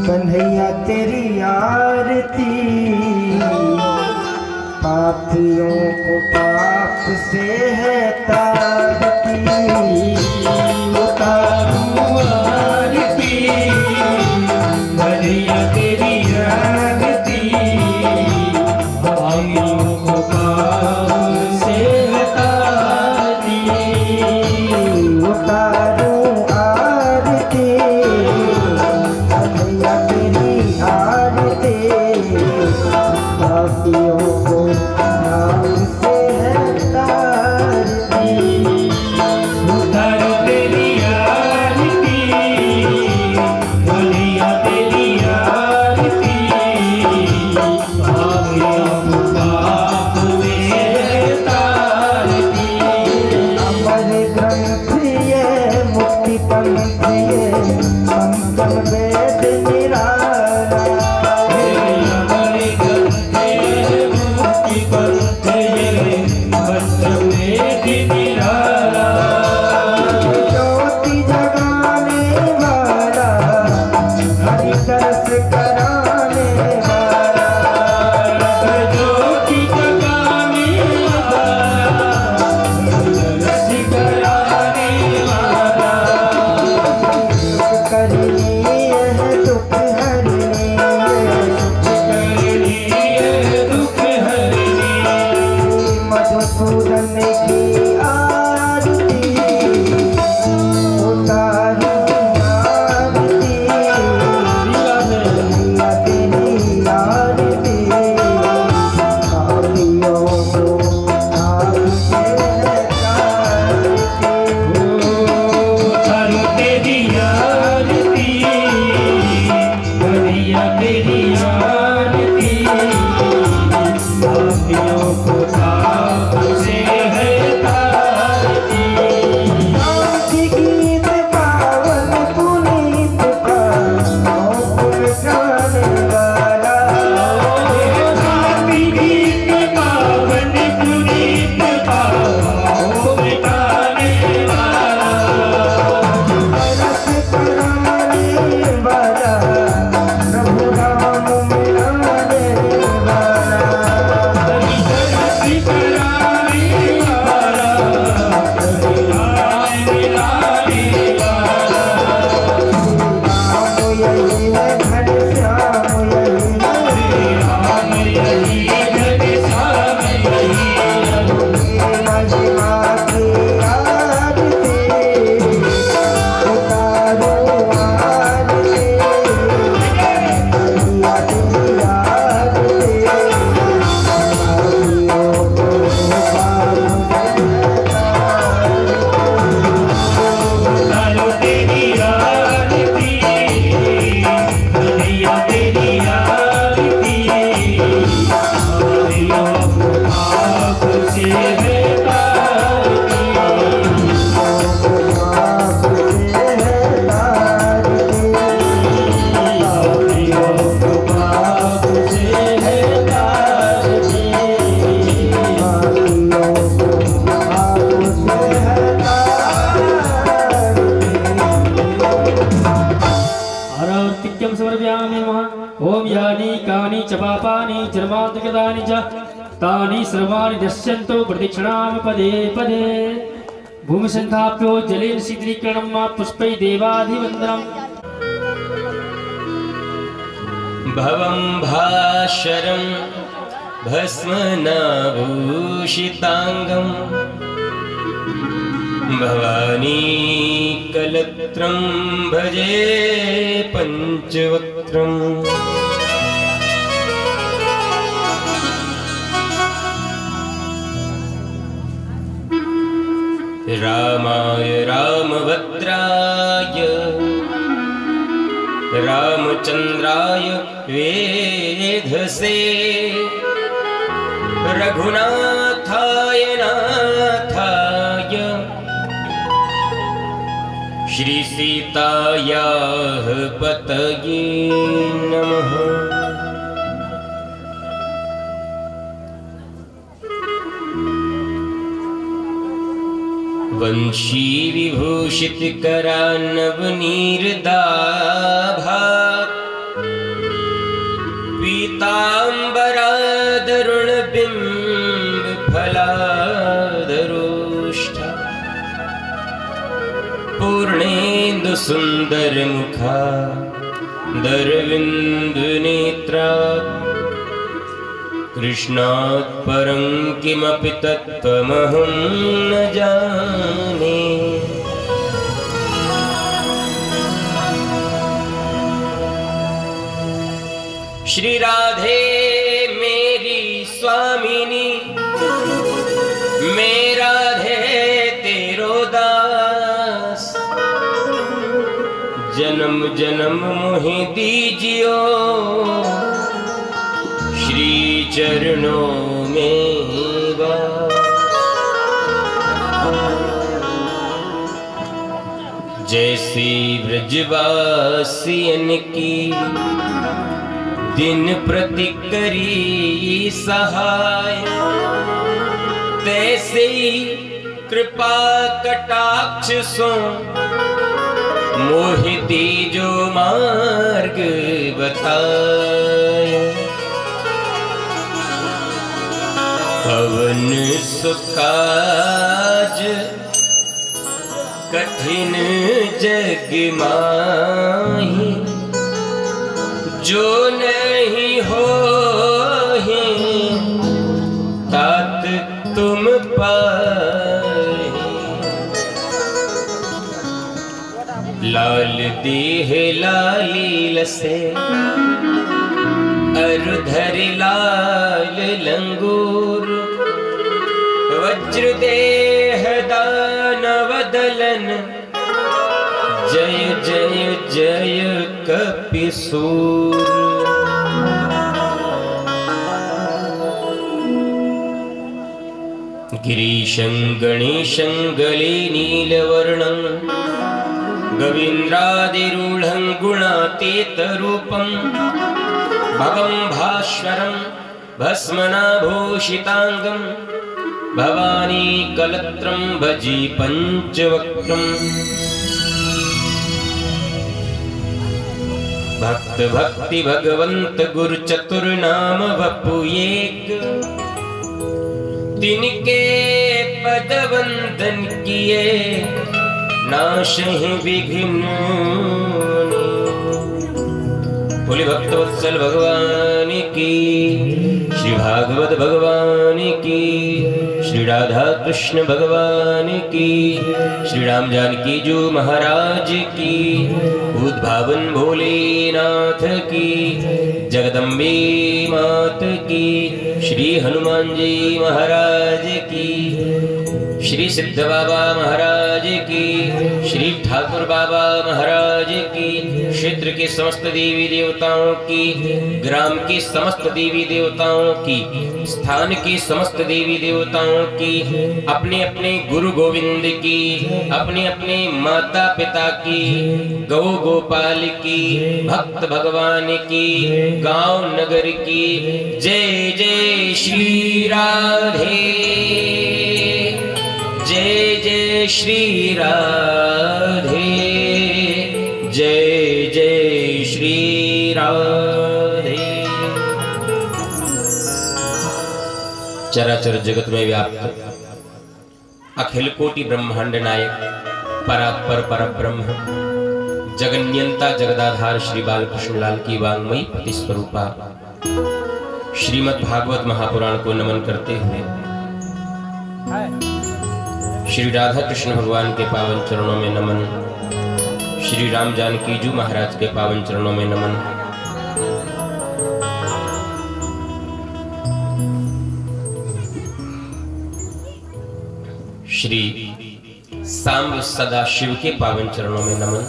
कन्हैया तेरी आरती, पापियों को पाप से है तारती। उतारूं आरती, कन्हैया तेरी आरती, पापियों को पाप से है तारती। उतारूं आरती, कन्हैया तेरी आरती, पापियों को नाम से है तारती। उतारूं तेरी आरती, कन्हैया तेरी आरती, पापियों को पाप से है तारती। अमर ग्रंथ ये मुक्ति पंथ ये पंचम वेद निराला। हमारे ग्रंथे मुक्ति पंथ ये पंचम वेद निराला। ज्योति जगाने वाला, हरि दर्श कराने वाला। ज्योति जगाने वाला, दर्श कराने वाला। करनी है दुख हरनी करनी है दुख हरनी, मधुसूदन की आरती। उतारूं आरती, कन्हैया तेरी आरती, पापियों को नाम से है तारती। उतारूं तेरी आरती, कन्हैया तेरी आरती, पापियों को पाप से है तारती। शांति गीत पावन पुनीत का गुण गाने वाला। शांति गीत पावन पुनीत पापों मिटाने वाला। तरस कराने वाला, प्रभु राम मिलाने वाला। तरस कराने वाला, राम मिलाने वाला। राम यही है घनश्याम यही है, राम यही घनश्याम यही महिमा की आरती। उतारूं आरती, कन्हैया तेरी आरती, पापियों को पाप से उतारूं तेरी आरती, कन्हैया तेरी आरती, पापियों को पाप से है तारती। पाप से है तारती। पापियों को पाप से है तारती। पापियों को पाप से है तारती। आरार्तिक्यं समर्पयामि नमः। ओम यानि कानि च पापानि जन्मान्तकृतानि च तानि सर्वाणि नश्यन्तु प्रदक्षिणामि पदे पदे। भूमिसन्धाप्यो जलेन शीतलीकरणं मा पुष्पै देवाधिवन्दनम्। भवं भास्वरं भस्मनाभूषिताङ्गं भवानी कलत्रं भजे पञ्चवक्त्रम्। रामाय रामभद्राय रामचन्द्राय वेधसे रघुनाथाय नाथाय श्री सीतायाः पतये नमः। वंशी विभूषित करा नवनीरदाभा सुंदर मुखा दरविंद नेत्रा कृष्णात् परं किमपि तत्त्वमहं न जाने। श्री राधे मेरी स्वामिनी, मैं राधे तेरो दास, जन्म जन्म मोहि दीजियो श्री चरणों में वास। जैसी ब्रजवासियन की दिन प्रति करी सहाय, तैसे ही कृपा कटाक्ष सो मोहिती जो मार्ग बताए। पवन सुकाज कठिन जग माही, जो नहीं हो तात तुम पाए। लाल देह लाली लसे अरुधर लाल लंगूर, वज्र देह दानव दलन जय जय जय कपिसूर। गिरीशं गणेशं गले नीलवर्णं, गवीन्द्रादिरूढं गुणातीतरूपं, भवं भास्वरं भस्मनाभूषितांगं, भवानी कलत्रं भजी पंचवक्त्रं। भक्त भक्ति भगवंत गुरु चतुर नाम वपु एक, तिनके पद वंदन किए नाशहि विघ्न। बोले भक्तवत्सल भगवान की, श्री भागवत भगवान की, श्री राधा कृष्ण भगवान की, श्री राम जानकी जो महाराज की, उद्भावन भोलेनाथ की, जगदम्बे मात की, श्री हनुमान जी महाराज की, श्री सिद्ध बाबा महाराज की, श्री ठाकुर बाबा महाराज की, क्षेत्र के समस्त देवी देवताओं की, ग्राम के समस्त देवी देवताओं की, स्थान के समस्त देवी देवताओं की, अपने अपने गुरु गोविंद की, अपने अपने माता पिता की, गौ गोपाल की, भक्त भगवान की, गांव नगर की। जय जय श्री राधे, जय जय श्री राधे, जय जय श्री राधे। चराचर जगत में व्याप्त अखिल कोटि ब्रह्मांड नायक परात्पर परब्रह्म जगन्यंता जगदाधार श्री बालकृष्ण लाल की वांगमयी पति स्वरूपा श्रीमद् भागवत महापुराण को नमन करते हुए श्री राधा कृष्ण भगवान के पावन चरणों में नमन, श्री राम जानकी जी महाराज के पावन चरणों में नमन। श्री सांब सदा शिव के पावन चरणों में नमन,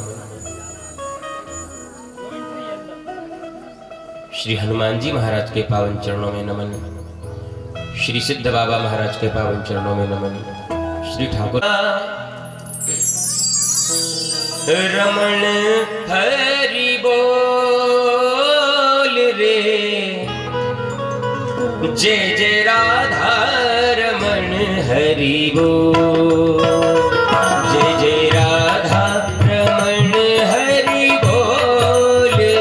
श्री हनुमान जी महाराज के पावन चरणों में नमन, श्री सिद्ध बाबा महाराज के पावन चरणों में नमन, श्री ठाकुर रमण हरि बोल रे, जय जय राधा रमण हरि बोल, जय जय राधा रमण हरि बोल रे,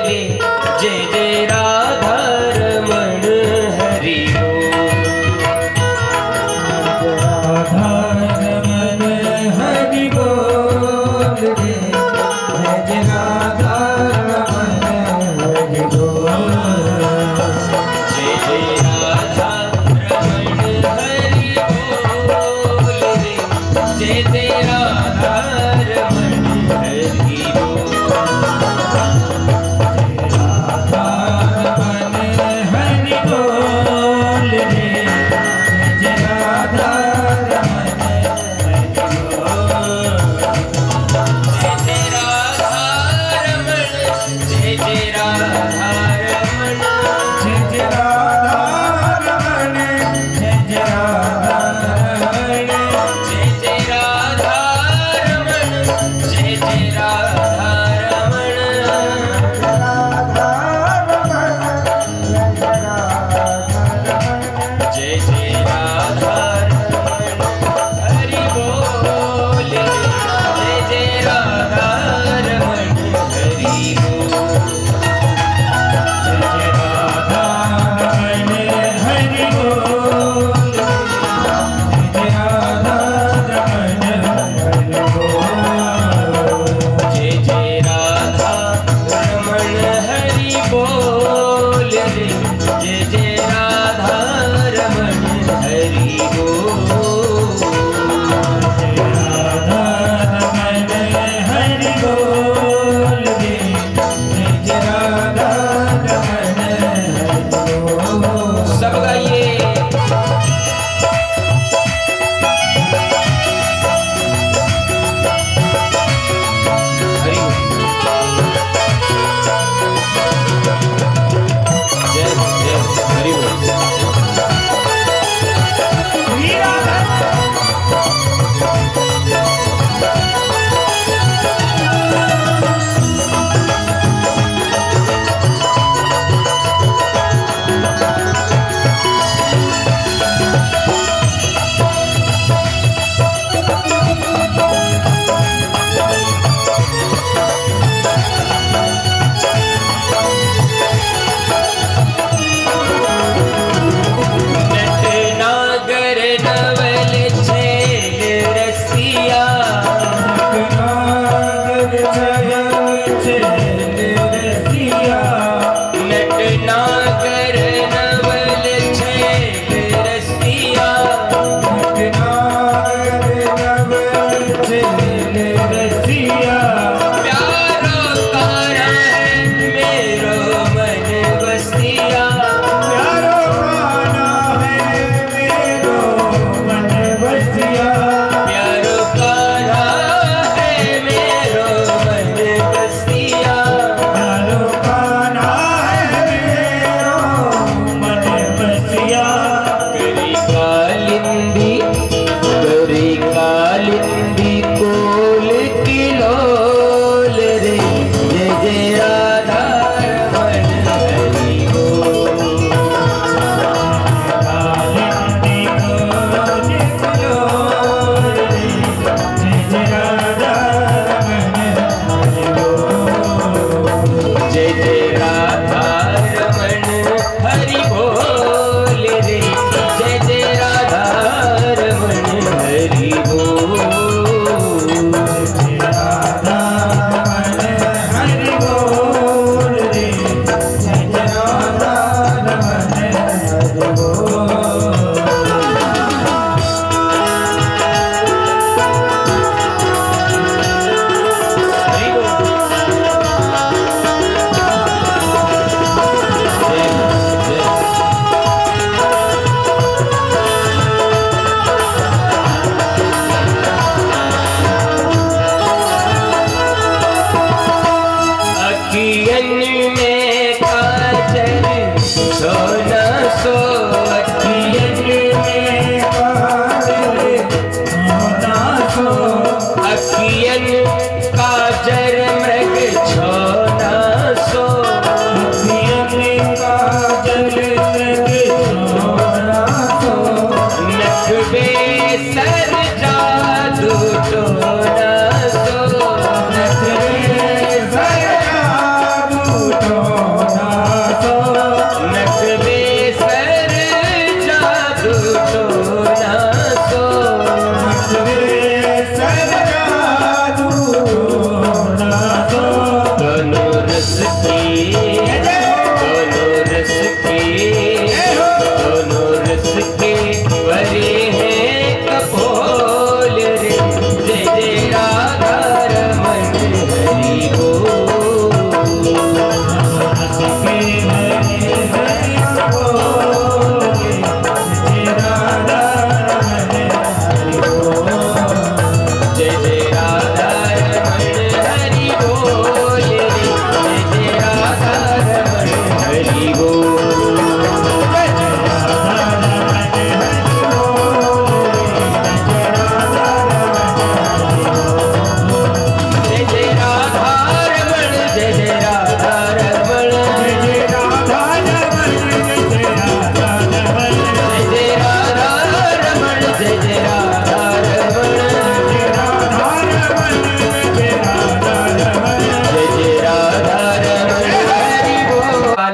जय जय राधा रमण हरि बोल, राधा रमण हरि बोल रे, राधारमण जय जय राधारमण जय जय राधारमण जय जय राधारमण जय जय राधारमण जय जय राधारमण हरि बोल जय जय राधारमण हरि बोल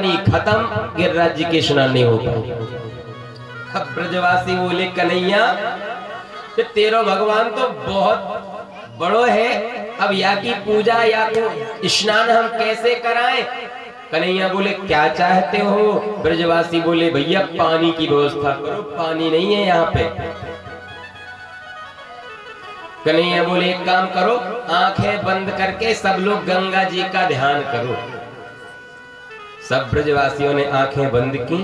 पानी खत्म, गिरिराज जी के स्नान नहीं हो पाए। अब ब्रजवासी बोले कन्हैया तेरो भगवान तो बहुत बड़ो है, अब या की पूजा या तो स्नान हम कैसे कराएं? कन्हैया बोले क्या चाहते हो? ब्रजवासी बोले भैया पानी की व्यवस्था करो, पानी नहीं है यहाँ पे। कन्हैया बोले एक काम करो, आंखें बंद करके सब लोग गंगा जी का ध्यान करो। सब ब्रजवासियों ने आंखें बंद की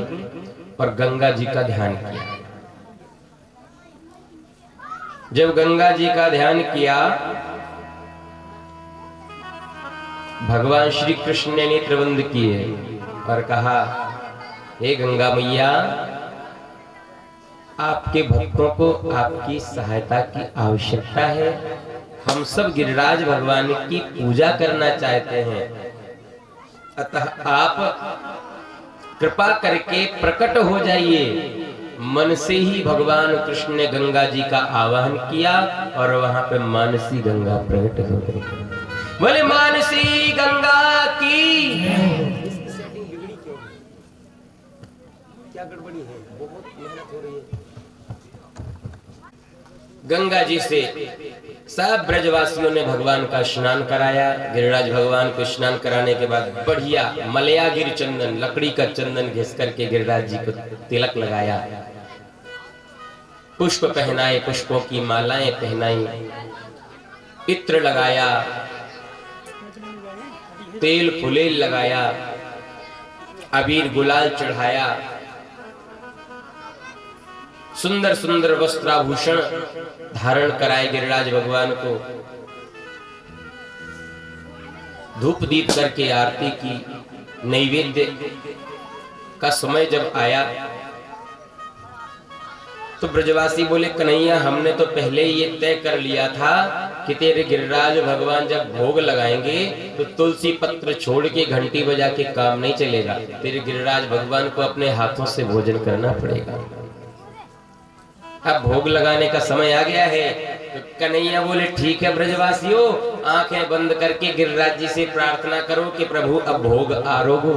और गंगा जी का ध्यान किया। जब गंगा जी का ध्यान किया, भगवान श्री कृष्ण ने नेत्र बंद किए और कहा, हे गंगा मैया, आपके भक्तों को आपकी सहायता की आवश्यकता है। हम सब गिरिराज भगवान की पूजा करना चाहते हैं, अतः आप कृपा करके प्रकट हो जाइए। मन से ही भगवान कृष्ण ने गंगा जी का आवाहन किया और वहां पे मानसी गंगा प्रकट हो गई। बोले मानसी गंगा की। क्या गड़बड़ी है? बहुत मेहनत हो रही है। गंगा जी से सब ब्रजवासियों ने भगवान का स्नान कराया। गिरिराज भगवान को स्नान कराने के बाद बढ़िया मलया गिर चंदन, लकड़ी का चंदन घिस करके गिरिराज जी को तिलक लगाया, पुष्प पहनाए, पुष्पों की मालाएं पहनाई, इत्र लगाया, तेल फुलेल लगाया, अबीर गुलाल चढ़ाया, सुंदर सुंदर वस्त्राभूषण धारण कराए गिरिराज भगवान को, धूप दीप करके आरती की। नैवेद्य का समय जब आया तो ब्रजवासी बोले कन्हैया, हमने तो पहले ये तय कर लिया था कि तेरे गिरिराज भगवान जब भोग लगाएंगे तो तुलसी पत्र छोड़ के घंटी बजा के काम नहीं चलेगा, तेरे गिरिराज भगवान को अपने हाथों से भोजन करना पड़ेगा। अब भोग लगाने का समय आ गया है। तो कन्हैया बोले ठीक है ब्रजवासियों, आंखें बंद करके गिरिराज जी से प्रार्थना करो कि प्रभु अब भोग आरोग हो।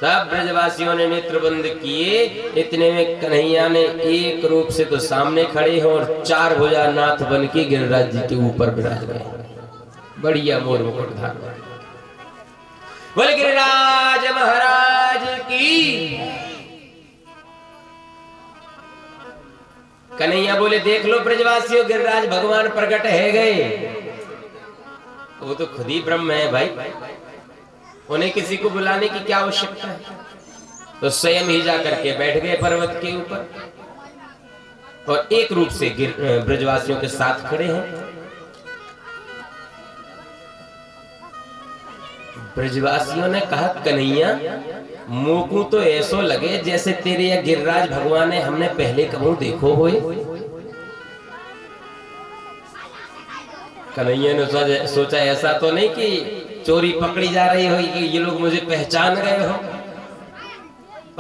सब ब्रजवासियों ने नेत्र बंद किए। इतने में कन्हैया ने एक रूप से तो सामने खड़े हो और चार भुजा नाथ बन के गिरिराज जी के ऊपर विराज गए, बढ़िया मोर मुकुट धारण। बोले गिरिराज महाराज की। कन्हैया बोले देख लो ब्रजवासियों, गिरिराज भगवान प्रकट है गए। वो तो खुद ही ब्रह्म है भाई, उन्हें किसी को बुलाने की क्या आवश्यकता है। तो स्वयं ही जा करके बैठ गए पर्वत के ऊपर और एक रूप से ब्रजवासियों के साथ खड़े हैं। ब्रजवासियों ने कहा कन्हैया, मोकू तो ऐसो लगे जैसे तेरे या गिरिराज भगवान ने हमने पहले कभी देखो होए। कन्हैया ने सोचा ऐसा तो नहीं कि चोरी पकड़ी जा रही हो कि ये लोग मुझे पहचान गए हो।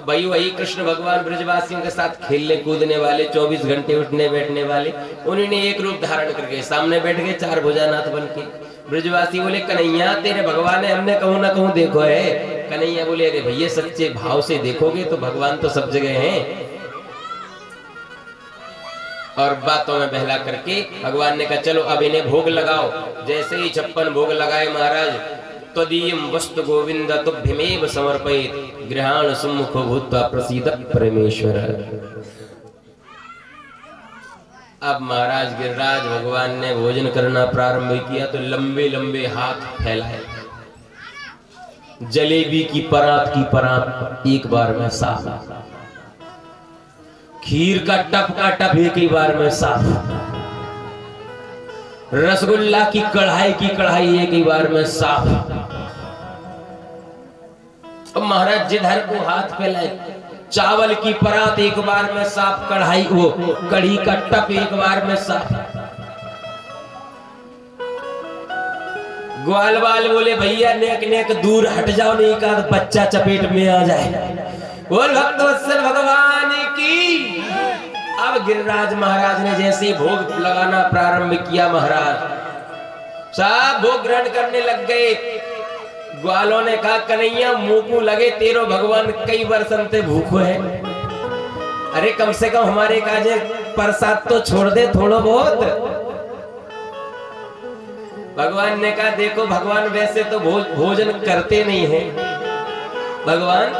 भाई वही कृष्ण भगवान ब्रजवासियों के साथ खेलने कूदने वाले, 24 घंटे उठने बैठने वाले, उन्होंने एक रूप धारण करके सामने बैठ गए चार भुजानाथ बन के। ब्रजवासी बोले कन्हैया, तेरे भगवान ने हमने कहूं ना कहूं देखो है। कन्हैया बोले अरे भैया, सच्चे भाव से देखोगे तो भगवान तो सब जगह हैं। और बातों में बहला करके भगवान ने कहा चलो अब इन्हें भोग लगाओ। जैसे ही 56 भोग लगाए महाराज, त्वदीयं वस्तु गोविंद तुभ्यमेव समर्पयेत् गृहाण सुमुखो भूत्वा प्रसीद परमेश्वर। अब महाराज गिरिराज भगवान ने भोजन करना प्रारंभ किया तो लंबे लंबे हाथ फैलाए, जलेबी की परात एक बार में साफ, खीर का टप एक ही बार में साफ, रसगुल्ला की कढ़ाई एक ही बार में साफ। अब महाराज जिधर को हाथ फैलाए, चावल की परात एक बार में साफ, कढ़ी का टप एक बार में साफ। ग्वाल बाल बोले भैया नेक नेक दूर हट जाओ, नहीं का बच्चा चपेट में आ जाए। बोल भक्तवत्सल भगवान की। अब गिरिराज महाराज ने जैसे ही भोग लगाना प्रारंभ किया, महाराज सब भोग ग्रहण करने लग गए। ग्वालों ने कहा कन्हैया मुंह को लगे तेरो भगवान कई बरसन से भूखो है, अरे कम से कम हमारे काजे प्रसाद तो छोड़ दे थोड़ा बहुत। भगवान ने कहा देखो भगवान वैसे तो भोजन करते नहीं है, भगवान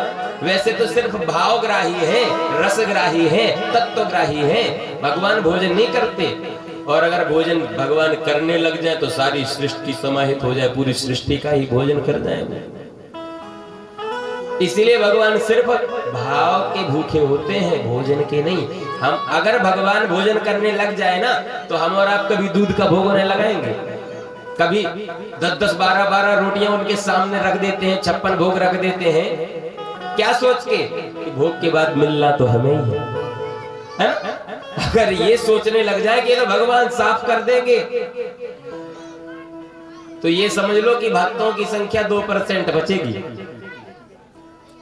वैसे तो सिर्फ भावग्राही है, रसग्राही है, तत्वग्राही है, भगवान भोजन नहीं करते। और अगर भोजन भगवान करने लग जाए तो सारी सृष्टि समाहित हो जाए, पूरी सृष्टि का ही भोजन कर जाए। इसीलिए भगवान सिर्फ भाव के भूखे होते हैं, भोजन के नहीं। हम अगर भगवान भोजन करने लग जाए ना तो हम और आप कभी दूध का भोग होने लगाएंगे, कभी 10-10, 12-12 रोटियां उनके सामने रख देते हैं, 56 भोग रख देते हैं, क्या सोच के कि भोग के बाद मिलना तो हमें ही है? अगर ये सोचने लग जाए कि तो भगवान साफ कर देंगे तो ये समझ लो कि भक्तों की संख्या 2% बचेगी।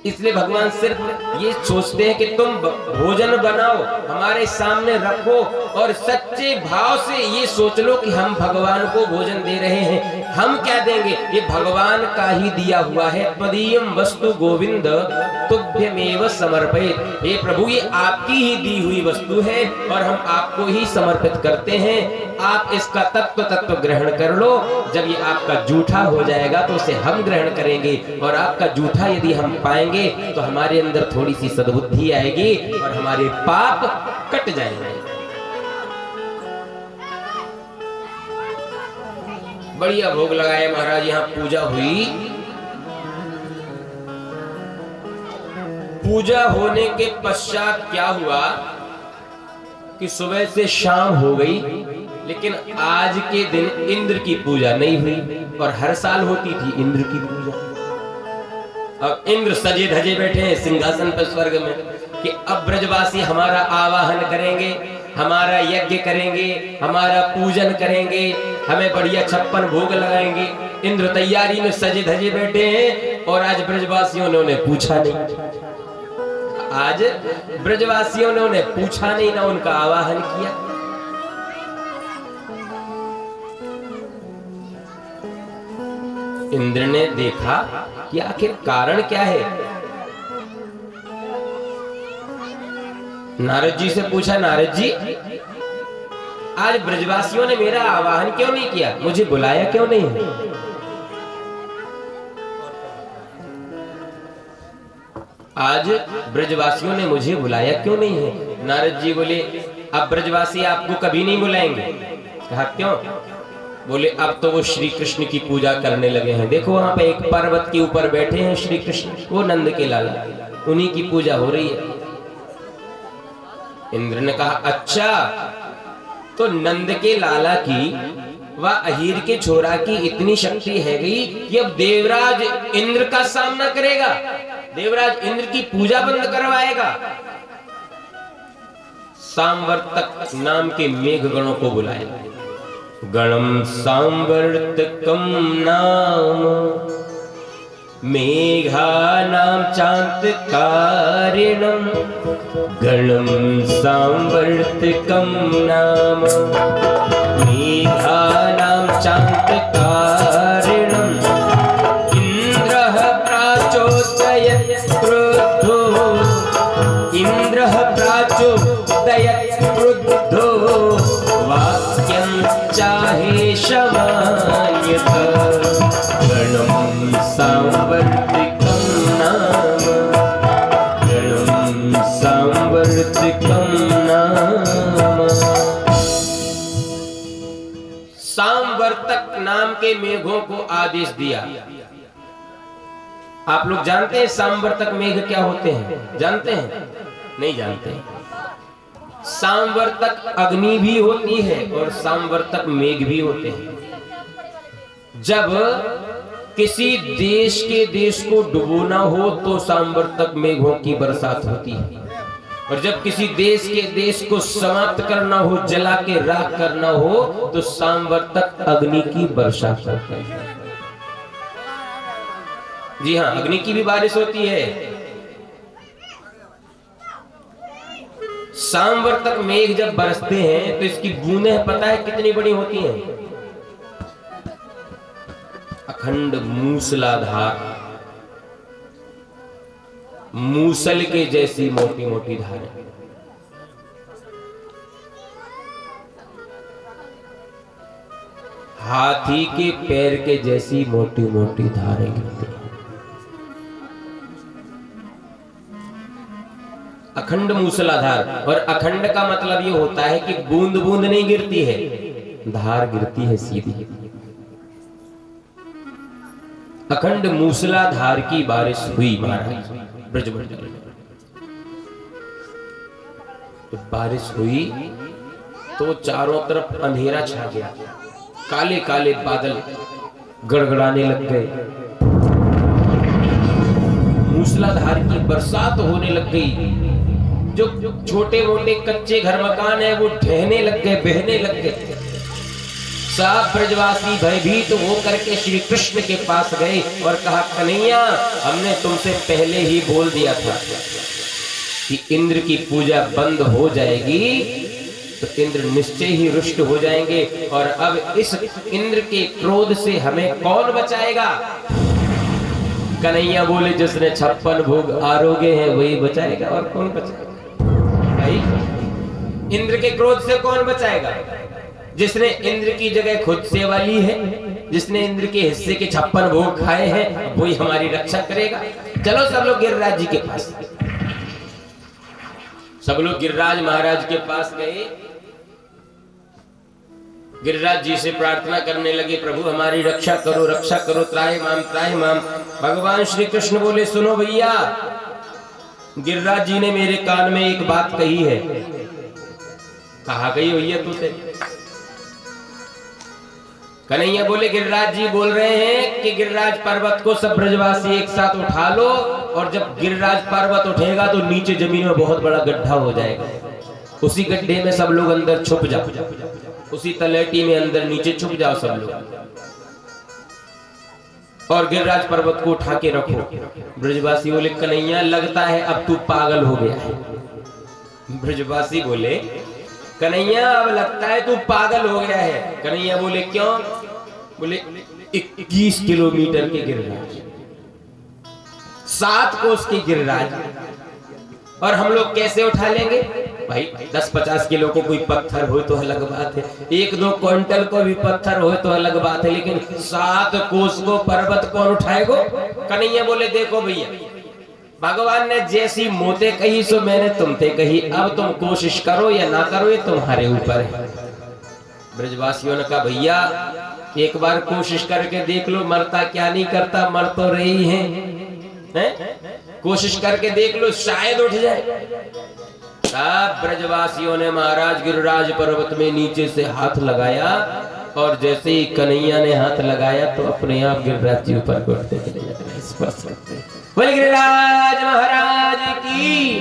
इसलिए भगवान सिर्फ ये सोचते हैं कि तुम भोजन बनाओ, हमारे सामने रखो और सच्चे भाव से ये सोच लो कि हम भगवान को भोजन दे रहे हैं। हम क्या देंगे? ये भगवान का ही दिया हुआ है। त्वदीयं वस्तु गोविंद तुभ्यमेव समर्पयेत्। ये प्रभु ये आपकी ही दी हुई वस्तु है और हम आपको ही समर्पित करते हैं। आप इसका तत्व ग्रहण कर लो। जब ये आपका जूठा हो जाएगा तो उसे हम ग्रहण करेंगे और आपका जूठा यदि हम पाएंगे तो हमारे अंदर थोड़ी सी सद्बुद्धि आएगी और हमारे पाप कट जाएंगे। बढ़िया भोग लगाए महाराज, यहाँ पूजा हुई। पूजा होने के पश्चात क्या हुआ कि सुबह से शाम हो गई, लेकिन आज के दिन इंद्र की पूजा नहीं हुई और हर साल होती थी इंद्र की पूजा। अब इंद्र सजे धजे बैठे हैं सिंहासन पर स्वर्ग में कि अब ब्रजवासी हमारा आवाहन करेंगे, हमारा यज्ञ करेंगे, हमारा पूजन करेंगे, हमें बढ़िया 56 भोग लगाएंगे। इंद्र तैयारी में सजे धजे बैठे हैं और आज ब्रजवासियों ने उन्हें पूछा नहीं, आज ब्रजवासियों ने उन्हें पूछा नहीं, ना उनका आवाहन किया। इंद्र ने देखा कि आखिर कारण क्या है। नारद जी से पूछा, नारद जी आज ब्रजवासियों ने मेरा आवाहन क्यों नहीं किया, मुझे बुलाया क्यों नहीं है? आज ब्रजवासियों ने मुझे बुलाया क्यों नहीं है? नारद जी बोले अब ब्रजवासी आपको कभी नहीं बुलाएंगे। कहा क्यों? बोले अब तो वो श्री कृष्ण की पूजा करने लगे हैं। देखो वहां पे एक पर्वत के ऊपर बैठे हैं श्री कृष्ण, वो नंद के लाला, उन्हीं की पूजा हो रही है। इंद्र ने कहा अच्छा, तो नंद के लाला की व अहीर के छोरा की इतनी शक्ति है गई कि अब देवराज इंद्र का सामना करेगा, देवराज इंद्र की पूजा बंद करवाएगा। सांवर्तक नाम के मेघ गणों को बुलाया। गणम सांवर्तकम नाम मेघानां चान्तकारिणं, गणम सांवर्तकम नाम मेघानां चान्तकारिणं, इंद्रः प्राचोदयत् क्रुद्धो, इंद्रः प्राचोदयत् क्रुद्धो, वाक्यं चाहे शमायत, गणं सांवर्तिकं नाम, गणं सांवर्तिकं नाम। सांवर्तक नाम के मेघों को आदेश दिया। आप लोग जानते हैं सांवर्तक मेघ क्या होते हैं? जानते हैं? नहीं जानते। सांवर्तक अग्नि भी होती है और सांवर्तक मेघ भी होते हैं। जब किसी देश के देश को डुबोना हो तो सांवर्तक मेघों की बरसात होती है, और जब किसी देश के देश को समाप्त करना हो, जला के राख करना हो, तो सांवर्तक अग्नि की वर्षा होती है। जी हाँ, अग्नि की भी बारिश होती है। सांवर्तक मेघ जब बरसते हैं तो इसकी बूंदें पता है कितनी बड़ी होती हैं? अखंड मूसलाधार, मूसल के जैसी मोटी मोटी धारें। हाथी के पैर के जैसी मोटी मोटी धारें गिरती हैं। अखंड मूसलाधार। और अखंड का मतलब ये होता है कि बूंद बूंद नहीं गिरती है, धार गिरती है सीधी। अखंड मूसलाधार की बारिश हुई महाराज ब्रजमंडल में। तो बारिश हुई तो चारों तरफ अंधेरा छा गया, काले काले बादल गड़गड़ाने लग गए, मूसलाधार की बरसात होने लग गई। जो छोटे मोटे कच्चे घर मकान है वो ढहने लग गए, बहने लग गए। सब ब्रजवासी भयभीत होकर के श्री कृष्ण के पास गए और कहा, कन्हैया हमने तुमसे पहले ही बोल दिया था कि इंद्र की पूजा बंद हो जाएगी तो इंद्र निश्चय ही रुष्ट हो जाएंगे, और अब इस इंद्र के क्रोध से हमें कौन बचाएगा? कन्हैया बोले, जिसने 56 भोग आरोगे हैं वही बचाएगा, और कौन बचाएगा? भाई इंद्र के क्रोध से कौन बचाएगा? जिसने इंद्र की जगह खुद सेवा ली है, जिसने इंद्र के हिस्से के 56 भोग खाए हैं, वही हमारी रक्षा करेगा। चलो सब लोग गिरिराज जी के पास। सब लोग गिरिराज महाराज के पास गए, गिरिराज जी से प्रार्थना करने लगे, प्रभु हमारी रक्षा करो, रक्षा करो, त्राहि माम त्राहि माम। भगवान श्री कृष्ण बोले, सुनो भैया, गिरिराज जी ने मेरे कान में एक बात कही है। कहा गई भैया तुझसे? कन्हैया बोले, गिरिराज जी बोल रहे हैं कि गिरिराज पर्वत को सब ब्रजवासी एक साथ उठा लो, और जब गिरिराज पर्वत उठेगा तो नीचे जमीन में बहुत बड़ा गड्ढा हो जाएगा, उसी गड्ढे में सब लोग अंदर छुप जाओ, उसी तलेटी में अंदर नीचे छुप जाओ सब लोग, और गिरिराज पर्वत को उठा के रखो। ब्रजवासी बोले, कन्हैया लगता है अब तू पागल हो गया है। ब्रजवासी बोले, कन्हैया अब लगता है तू पागल हो गया है। कन्हैया बोले, क्यों? बोले, 21 किलोमीटर के गिरिराज, 7 कोस के गिरिराज, और हम लोग कैसे उठा लेंगे? भाई 10-50 किलो को कोई पत्थर हो तो अलग बात है, 1-2 क्विंटल को भी पत्थर हो तो अलग बात है, लेकिन 7 कोस को पर्वत कौन उठाएगा? कन्हैया बोले, देखो भैया, भगवान ने जैसी मोते कही सो मैंने तुमसे कही, अब तुम कोशिश करो या ना करो ये तुम्हारे ऊपर है। ब्रजवासियों ने कहा, भैया एक बार कोशिश करके देख लो, मरता क्या नहीं करता, मर तो रही है, कोशिश करके देख लो, शायद उठ जाए। सब ब्रजवासियों ने महाराज गिरिराज पर्वत में नीचे से हाथ लगाया, और जैसे ही कन्हैया ने हाथ लगाया तो अपने आप गिरिराज जी ऊपर उठते चले जाते, स्पर्श करते। बोले गिरिराज महाराज की,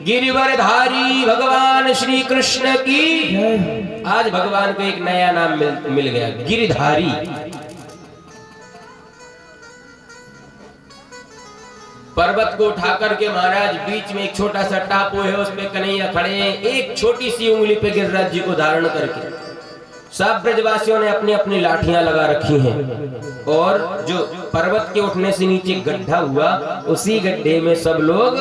गिरिवरधारी भगवान श्री कृष्ण की। आज भगवान को एक नया नाम मिल गया, गिरिधारी। पर्वत को उठा करके महाराज बीच में एक छोटा सा टापू है, उस पे कन्हैया खड़े हैं, एक छोटी सी उंगली पे गिरिराज जी को धारण करके। सब ब्रजवासियों ने अपनी अपनी लाठियां लगा रखी हैं, और जो पर्वत के उठने से नीचे गड्ढा हुआ, उसी गड्ढे में सब लोग,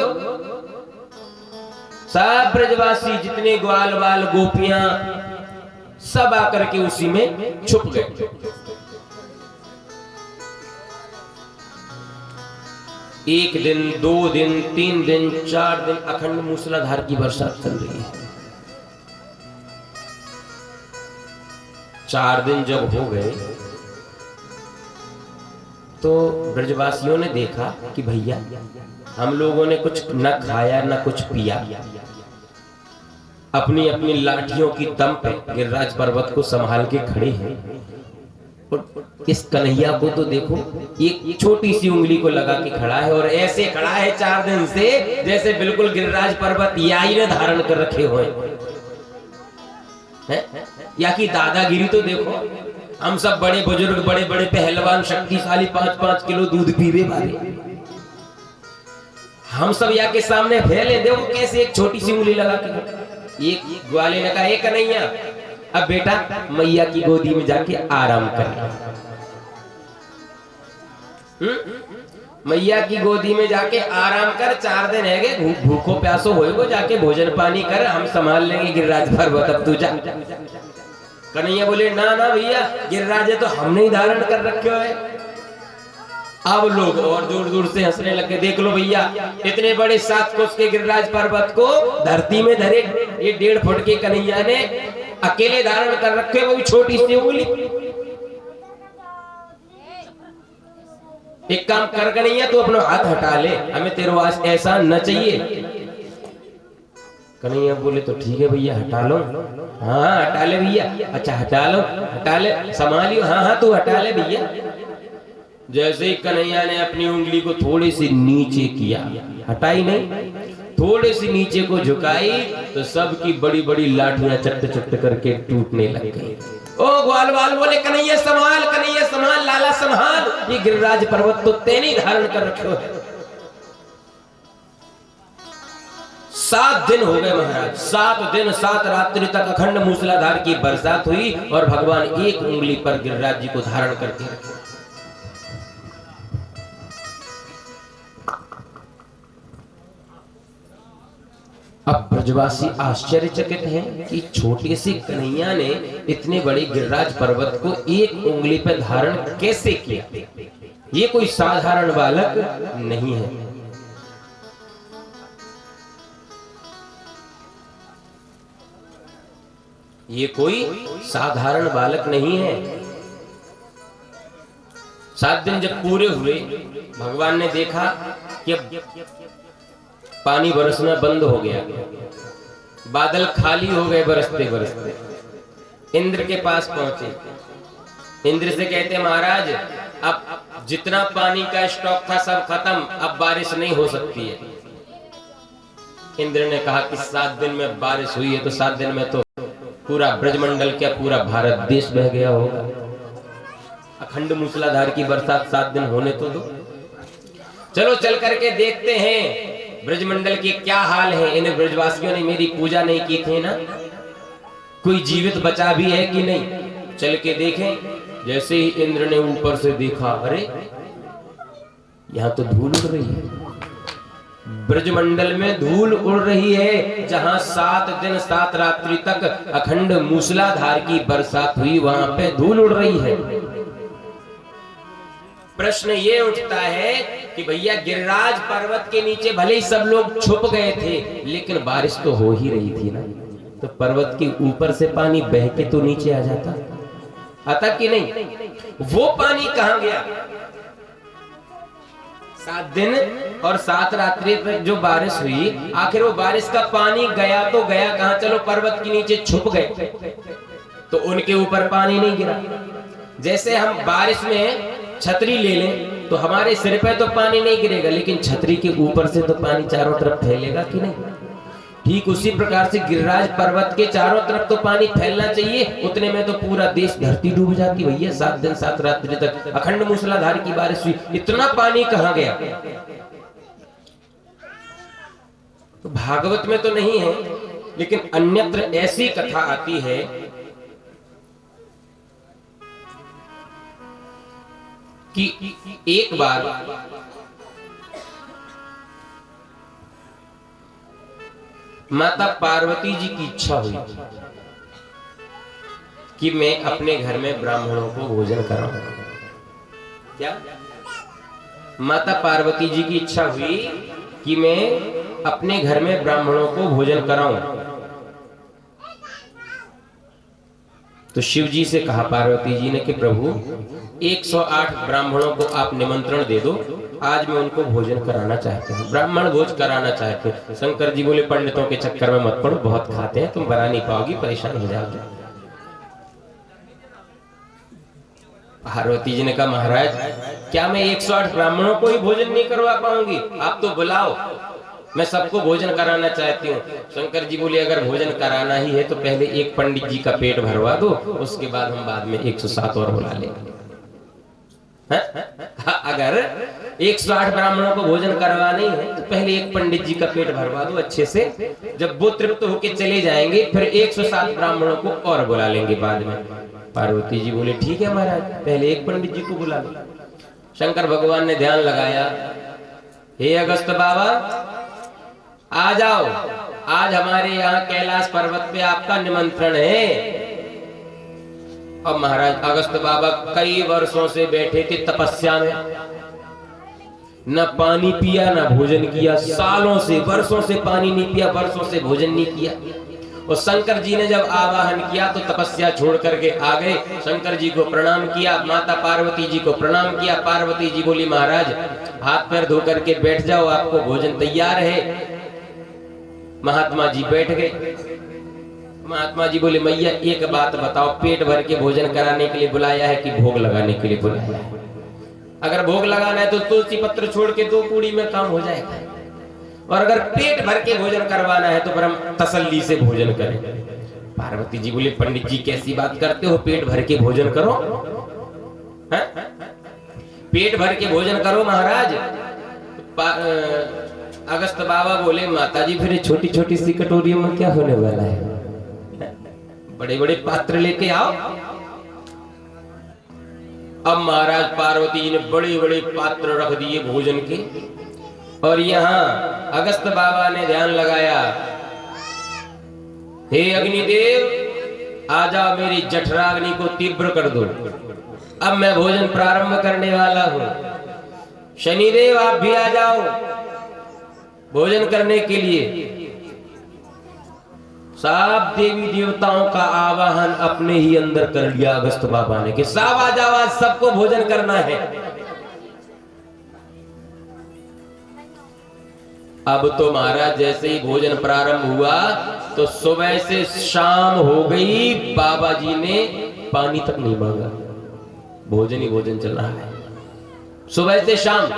सब ब्रजवासी जितने ग्वाल बाल गोपियां, सब आकर के उसी में छुप गए। एक दिन, 2 दिन, 3 दिन, 4 दिन अखंड मूसलाधार की बरसात चल रही है। 4 दिन जब हो गए तो ब्रजवासियों ने देखा कि भैया हम लोगों ने कुछ न खाया न कुछ पिया, अपनी अपनी लाठियों की दम पे गिरिराज पर्वत को संभाल के खड़े हैं, और इस कन्हैया को तो देखो, एक छोटी सी उंगली को लगा के खड़ा है, और ऐसे खड़ा है 4 दिन से जैसे बिल्कुल गिरिराज पर्वत याई ने धारण कर रखे हुए हैं। या कि दादागिरी तो देखो, हम सब बड़े बुजुर्ग, बड़े बड़े पहलवान, शक्तिशाली, 5-5 किलो दूध पीवे वाले, हम सब या के सामने फैले, देखो कैसे एक छोटी सी उंगली लगा के। एक ग्वाले ने कहा, एक कन्हैया अब बेटा मैया की गोदी में जाके आराम कर। मैया की गोदी में जाके आराम कर, 4 दिन है गए, भूखो प्यासो होएगो, जाके भोजन पानी कर, हम संभाल लेंगे गिरिराज पर्वत, अब तू जा। कन्हैया बोले ना ना भैया, गिरिराज तो हमने ही धारण कर रखे है। अब लोग और दूर दूर से हंसने लगे। देख लो भैया, इतने बड़े 7 कोस के गिरिराज पर्वत को धरती में धरे ये 1.5 फुट के कन्हैया ने अकेले धारण कर रखे, वो भी छोटी सी उंगली। एक काम कर कन्हैया, तू अपना हाथ हटा ले, हमें तेरे वास ऐसा न चाहिए। कन्हैया बोले तो ठीक है भैया, हटा लो। हाँ हटा ले भैया। अच्छा हटा लो, हटा ले, संभालियो। हाँ हाँ तू हटा ले भैया। जैसे ही कन्हैया ने अपनी उंगली को थोड़ी सी नीचे किया, हटाई नहीं, थोड़ी सी नीचे को झुकाई, तो सबकी बड़ी बड़ी लाठियां चट चट करके टूटने लग गई। ओ ग्वाल बाल बोले कन्हैया संभाल, कन्हैया संभाल, लाला संभाल, ये गिरिराज पर्वत तो तेने धारण कर रखे है। 7 दिन हो गए महाराज, 7 दिन 7 रात्रि तक अखंड मूसलाधार की बरसात हुई और भगवान एक उंगली पर गिरिराज जी को धारण करके रखे। अब ब्रजवासी आश्चर्यचकित हैं कि छोटे से कन्हैया ने इतने बड़े गिरिराज पर्वत को एक उंगली पर धारण कैसे किया। ये कोई साधारण बालक नहीं है। ये कोई साधारण बालक नहीं है। 7 दिन जब पूरे हुए, भगवान ने देखा कि पानी बरसना बंद हो गया, बादल खाली हो गए बरसते बरसते। इंद्र के पास पहुंचे। इंद्र से कहते महाराज, अब जितना पानी का स्टॉक था सब खत्म, अब बारिश नहीं हो सकती है। इंद्र ने कहा कि 7 दिन में बारिश हुई है तो 7 दिन में तो पूरा ब्रजमंडल क्या पूरा भारत देश बह गया होगा। अखंड मूसलाधार की बरसात 7 दिन होने तो दो। चलो चल करके देखते हैं ब्रजमंडल के क्या हाल है। इन ब्रजवासियों ने मेरी पूजा नहीं की थी ना, कोई जीवित बचा भी है कि नहीं, चल के देखें। जैसे ही इंद्र ने ऊपर से देखा, अरे यहां तो धूल उड़ रही है, ब्रजमंडल में धूल उड़ रही है। जहां 7 दिन 7 रात्रि तक अखंड मूसलाधार की बरसात हुई, वहां पे धूल उड़ रही है। प्रश्न ये उठता है कि भैया गिरिराज पर्वत के नीचे भले ही सब लोग छुप गए थे, लेकिन बारिश तो हो ही रही थी ना, तो पर्वत के ऊपर से पानी बह के तो नीचे आ जाता, आता कि नहीं? वो पानी कहां गया? 7 दिन और 7 रात्रि तक जो बारिश हुई, आखिर वो बारिश का पानी गया तो गया कहां? चलो पर्वत के नीचे छुप गए तो उनके ऊपर पानी नहीं गिरा। जैसे हम बारिश में छतरी ले लें तो हमारे सिर पे तो पानी नहीं गिरेगा, लेकिन छतरी के ऊपर से तो पानी चारों तरफ फैलेगा कि नहीं? ठीक उसी प्रकार से गिरिराज पर्वत के चारों तरफ तो पानी फैलना चाहिए, उतने में तो पूरा देश धरती डूब जाती। भैया 7 दिन 7 रात्रि तक अखंड मूसलाधार की बारिश हुई, इतना पानी कहां गया? तो भागवत में तो नहीं है, लेकिन अन्यत्र ऐसी कथा आती है कि एक बार माता पार्वती जी की इच्छा हुई कि मैं अपने घर में ब्राह्मणों को भोजन कराऊं। क्या? माता पार्वती जी की इच्छा हुई कि मैं अपने घर में ब्राह्मणों को भोजन कराऊं। तो शिव जी से कहा पार्वती जी ने कि प्रभु 108 ब्राह्मणों को आप निमंत्रण दे दो, आज मैं उनको भोजन कराना चाहते हैं, ब्राह्मण भोज कराना चाहते हैं। शंकर जी बोले पंडितों के चक्कर में मत पड़ो, बहुत खाते हैं, तुम बना नहीं पाओगी, परेशान हो जाओगे। पार्वती जी ने कहा महाराज क्या मैं 108 ब्राह्मणों को ही भोजन नहीं करवा पाऊंगी? आप तो बुलाओ, मैं सबको भोजन कराना चाहती हूँ। शंकर जी बोले अगर भोजन कराना ही है तो पहले एक पंडित जी का पेट भरवा दो, उसके बाद हम बाद में 107 और बुला लेंगे। अगर 108 ब्राह्मणों को भोजन करवा नहीं है तो पहले एक पंडित जी का पेट भरवा दो अच्छे से, जब वो तृप्त होके चले जाएंगे फिर 107 ब्राह्मणों को और बुला लेंगे बाद में। पार्वती जी बोले ठीक है महाराज, पहले एक पंडित जी को बुला लो। शंकर भगवान ने ध्यान लगाया, हे अगस्त बाबा आ जाओ, आज हमारे यहाँ कैलाश पर्वत पे आपका निमंत्रण है। और महाराज अगस्त बाबा कई वर्षों से बैठे थे तपस्या में, न पानी पिया न भोजन किया, सालों से वर्षों से पानी नहीं पिया, वर्षों से भोजन नहीं किया। और शंकर जी ने जब आवाहन किया तो तपस्या छोड़ करके आ गए, शंकर जी को प्रणाम किया, माता पार्वती जी को प्रणाम किया। पार्वती जी बोली महाराज हाथ पैर धो करके बैठ जाओ, आपको भोजन तैयार है। महात्मा जी बैठ गए। महात्मा जी बोले मैया एक बात बताओ, पेट भर के भोजन कराने के लिए बुलाया है कि भोग लगाने के लिए बुलाया है? अगर भोग लगाना है तो तुलसी पत्र छोड़ के 2 पूड़ी में काम हो जाएगा, और अगर पेट भर के भोजन करवाना है तो परम तसल्ली से भोजन करें। पार्वती जी बोले पंडित जी कैसी बात करते हो, पेट भर के भोजन करो, है? पेट भर के भोजन करो महाराज। अगस्त बाबा बोले माता जी फिर छोटी छोटी सी कटोरियों में क्या होने वाला है, बड़े बड़े पात्र लेके आओ। अब महाराज पार्वती जी ने बड़े बड़े पात्र रख दिए भोजन के, और यहाँ अगस्त बाबा ने ध्यान लगाया, हे अग्निदेव आ जाओ, मेरी जठराग्नि को तीव्र कर दो, अब मैं भोजन प्रारंभ करने वाला हूं। शनिदेव आप भी आ जाओ भोजन करने के लिए। सब देवी देवताओं का आवाहन अपने ही अंदर कर लिया अगस्त बाबा ने कि सब आ जाओ, आज सबको भोजन करना है। अब तो महाराज जैसे ही भोजन प्रारंभ हुआ तो सुबह से शाम हो गई, बाबा जी ने पानी तक नहीं मांगा, भोजन ही भोजन चल रहा है। सुबह से शाम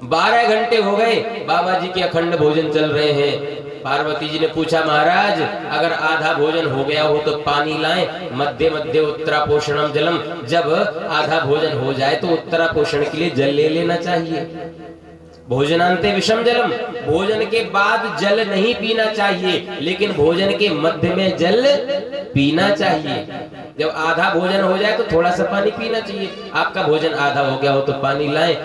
12 घंटे हो गए, बाबा जी के अखंड भोजन चल रहे हैं। पार्वती जी ने पूछा महाराज अगर आधा भोजन हो गया हो तो पानी लाएं, मध्य मध्य उत्तरा पोषणम जलम, जब आधा भोजन हो जाए तो उत्तरा पोषण के लिए जल ले लेना चाहिए। भोजनांते विषम जलम, भोजन के बाद जल नहीं पीना चाहिए, लेकिन भोजन के मध्य में जल पीना चाहिए। जब आधा भोजन हो जाए तो थोड़ा सा पानी पीना चाहिए। आपका भोजन आधा हो गया हो तो पानी लाएं।